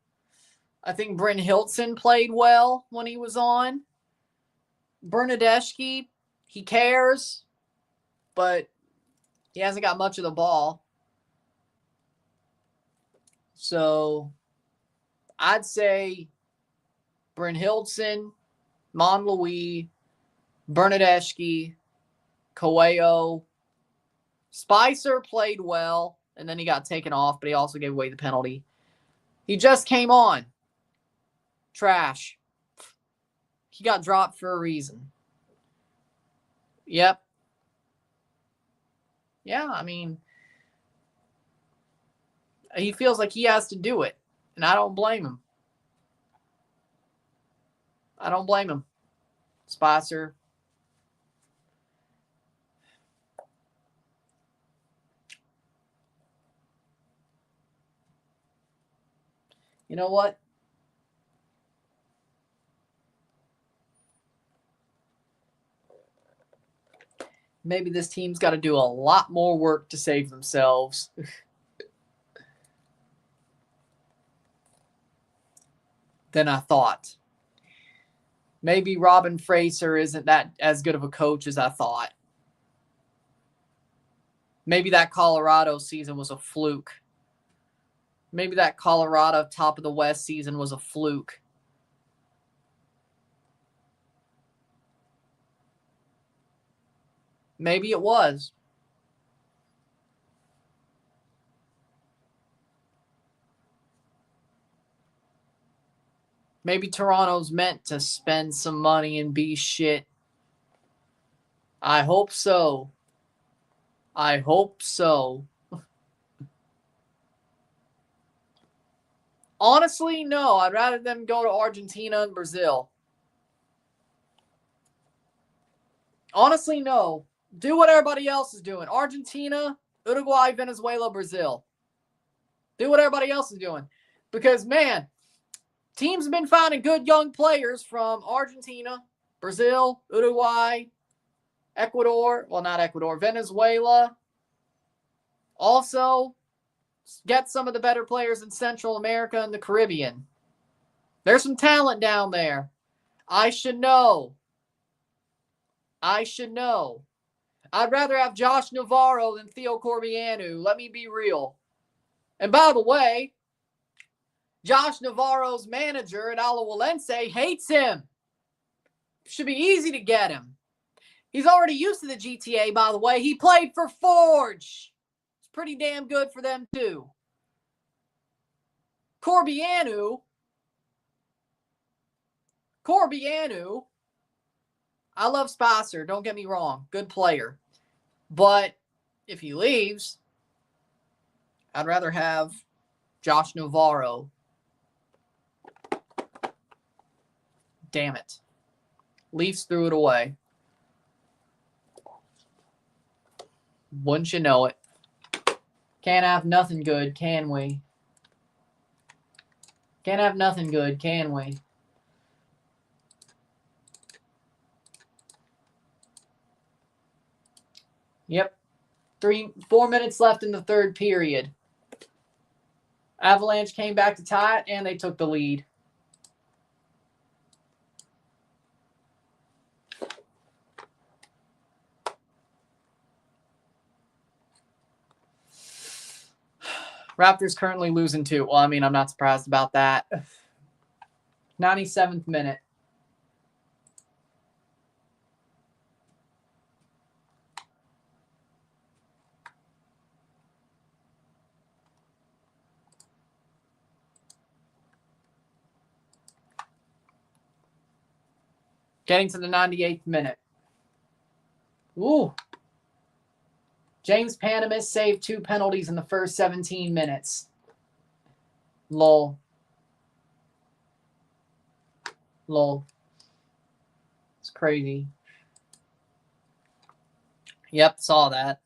I think Bryn Hilton played well when he was on. Bernadeschi, he cares, but he hasn't got much of the ball. So I'd say Bryn Hilton, Monlouis, Bernadeschi, Coelho. Spicer played well, and then he got taken off, but he also gave away the penalty. He just came on. Trash. He got dropped for a reason. Yep. Yeah, I mean, he feels like he has to do it, and I don't blame him. I don't blame him. Spicer. You know what? Maybe this team's got to do a lot more work to save themselves. Than I thought. Maybe Robin Fraser isn't that as good of a coach as I thought. Maybe that Colorado season was a fluke. Maybe that Colorado top of the West season was a fluke. Maybe it was. Maybe Toronto's meant to spend some money and be shit. I hope so. I hope so. Honestly, no. I'd rather them go to Argentina and Brazil. Honestly, no. Do what everybody else is doing. Argentina, Uruguay, Venezuela, Brazil. Do what everybody else is doing. Because, man, teams have been finding good young players from Argentina, Brazil, Uruguay, Ecuador. Well, not Ecuador. Venezuela. Also, get some of the better players in Central America and the Caribbean. There's some talent down there. I should know. I'd rather have Josh Navarro than Theo Corbianu. Let me be real. And by the way, Josh Navarro's manager at Alajuelense hates him. Should be easy to get him. He's already used to the GTA, by the way. He played for Forge. It's pretty damn good for them, too. Corbianu, I love Spicer. Don't get me wrong. Good player. But if he leaves, I'd rather have Josh Navarro. Damn it. Leafs threw it away. Wouldn't you know it? Can't have nothing good, can we? Can't have nothing good, can we? Yep. 4 minutes left in the third period. Avalanche came back to tie it, and they took the lead. Raptors currently losing 2. Well, I mean, I'm not surprised about that. 97th minute. Getting to the 98th minute. Ooh. James Panamis saved 2 penalties in the first 17 minutes. Lol. It's crazy. Yep, saw that.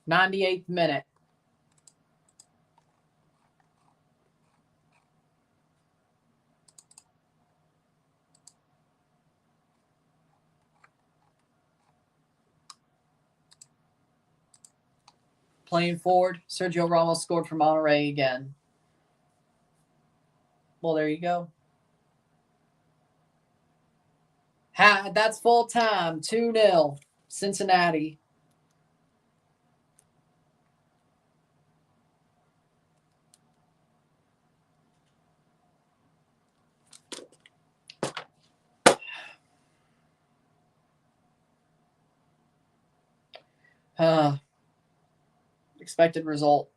98th minute. Playing forward, Sergio Ramos scored for Monterrey again. Well, there you go. That's full time. 2-0. Cincinnati. Expected result.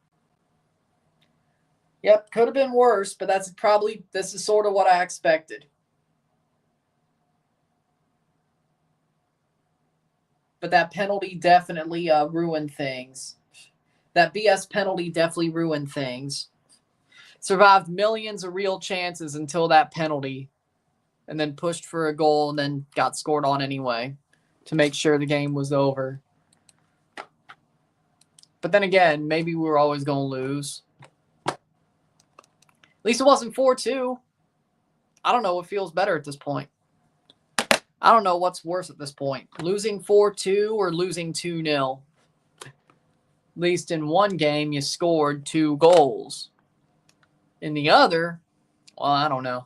Yep, could have been worse, but this is sort of what I expected. But that penalty definitely ruined things. That BS penalty definitely ruined things. Survived millions of real chances until that penalty, and then pushed for a goal and then got scored on anyway to make sure the game was over. But then again, maybe we were always going to lose. At least it wasn't 4-2. I don't know what feels better at this point. I don't know what's worse at this point. Losing 4-2 or losing 2-0. At least in one game, you scored 2 goals. In the other, well, I don't know.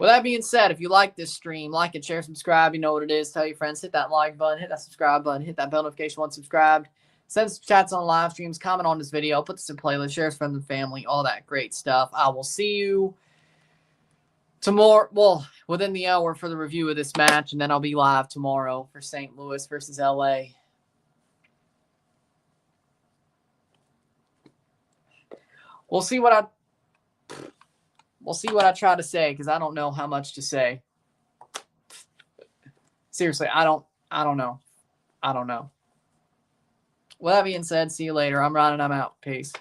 With that being said, if you like this stream, like it, share, subscribe. You know what it is. Tell your friends. Hit that like button. Hit that subscribe button. Hit that bell notification once subscribed. Send some chats on live streams. Comment on this video. Put this in playlist. Share with friends and family. All that great stuff. I will see you tomorrow. Well, within the hour for the review of this match. And then I'll be live tomorrow for St. Louis versus LA. We'll see what I try to say, because I don't know how much to say. Seriously, I don't know. With that being said, see you later. I'm Ron and I'm out. Peace.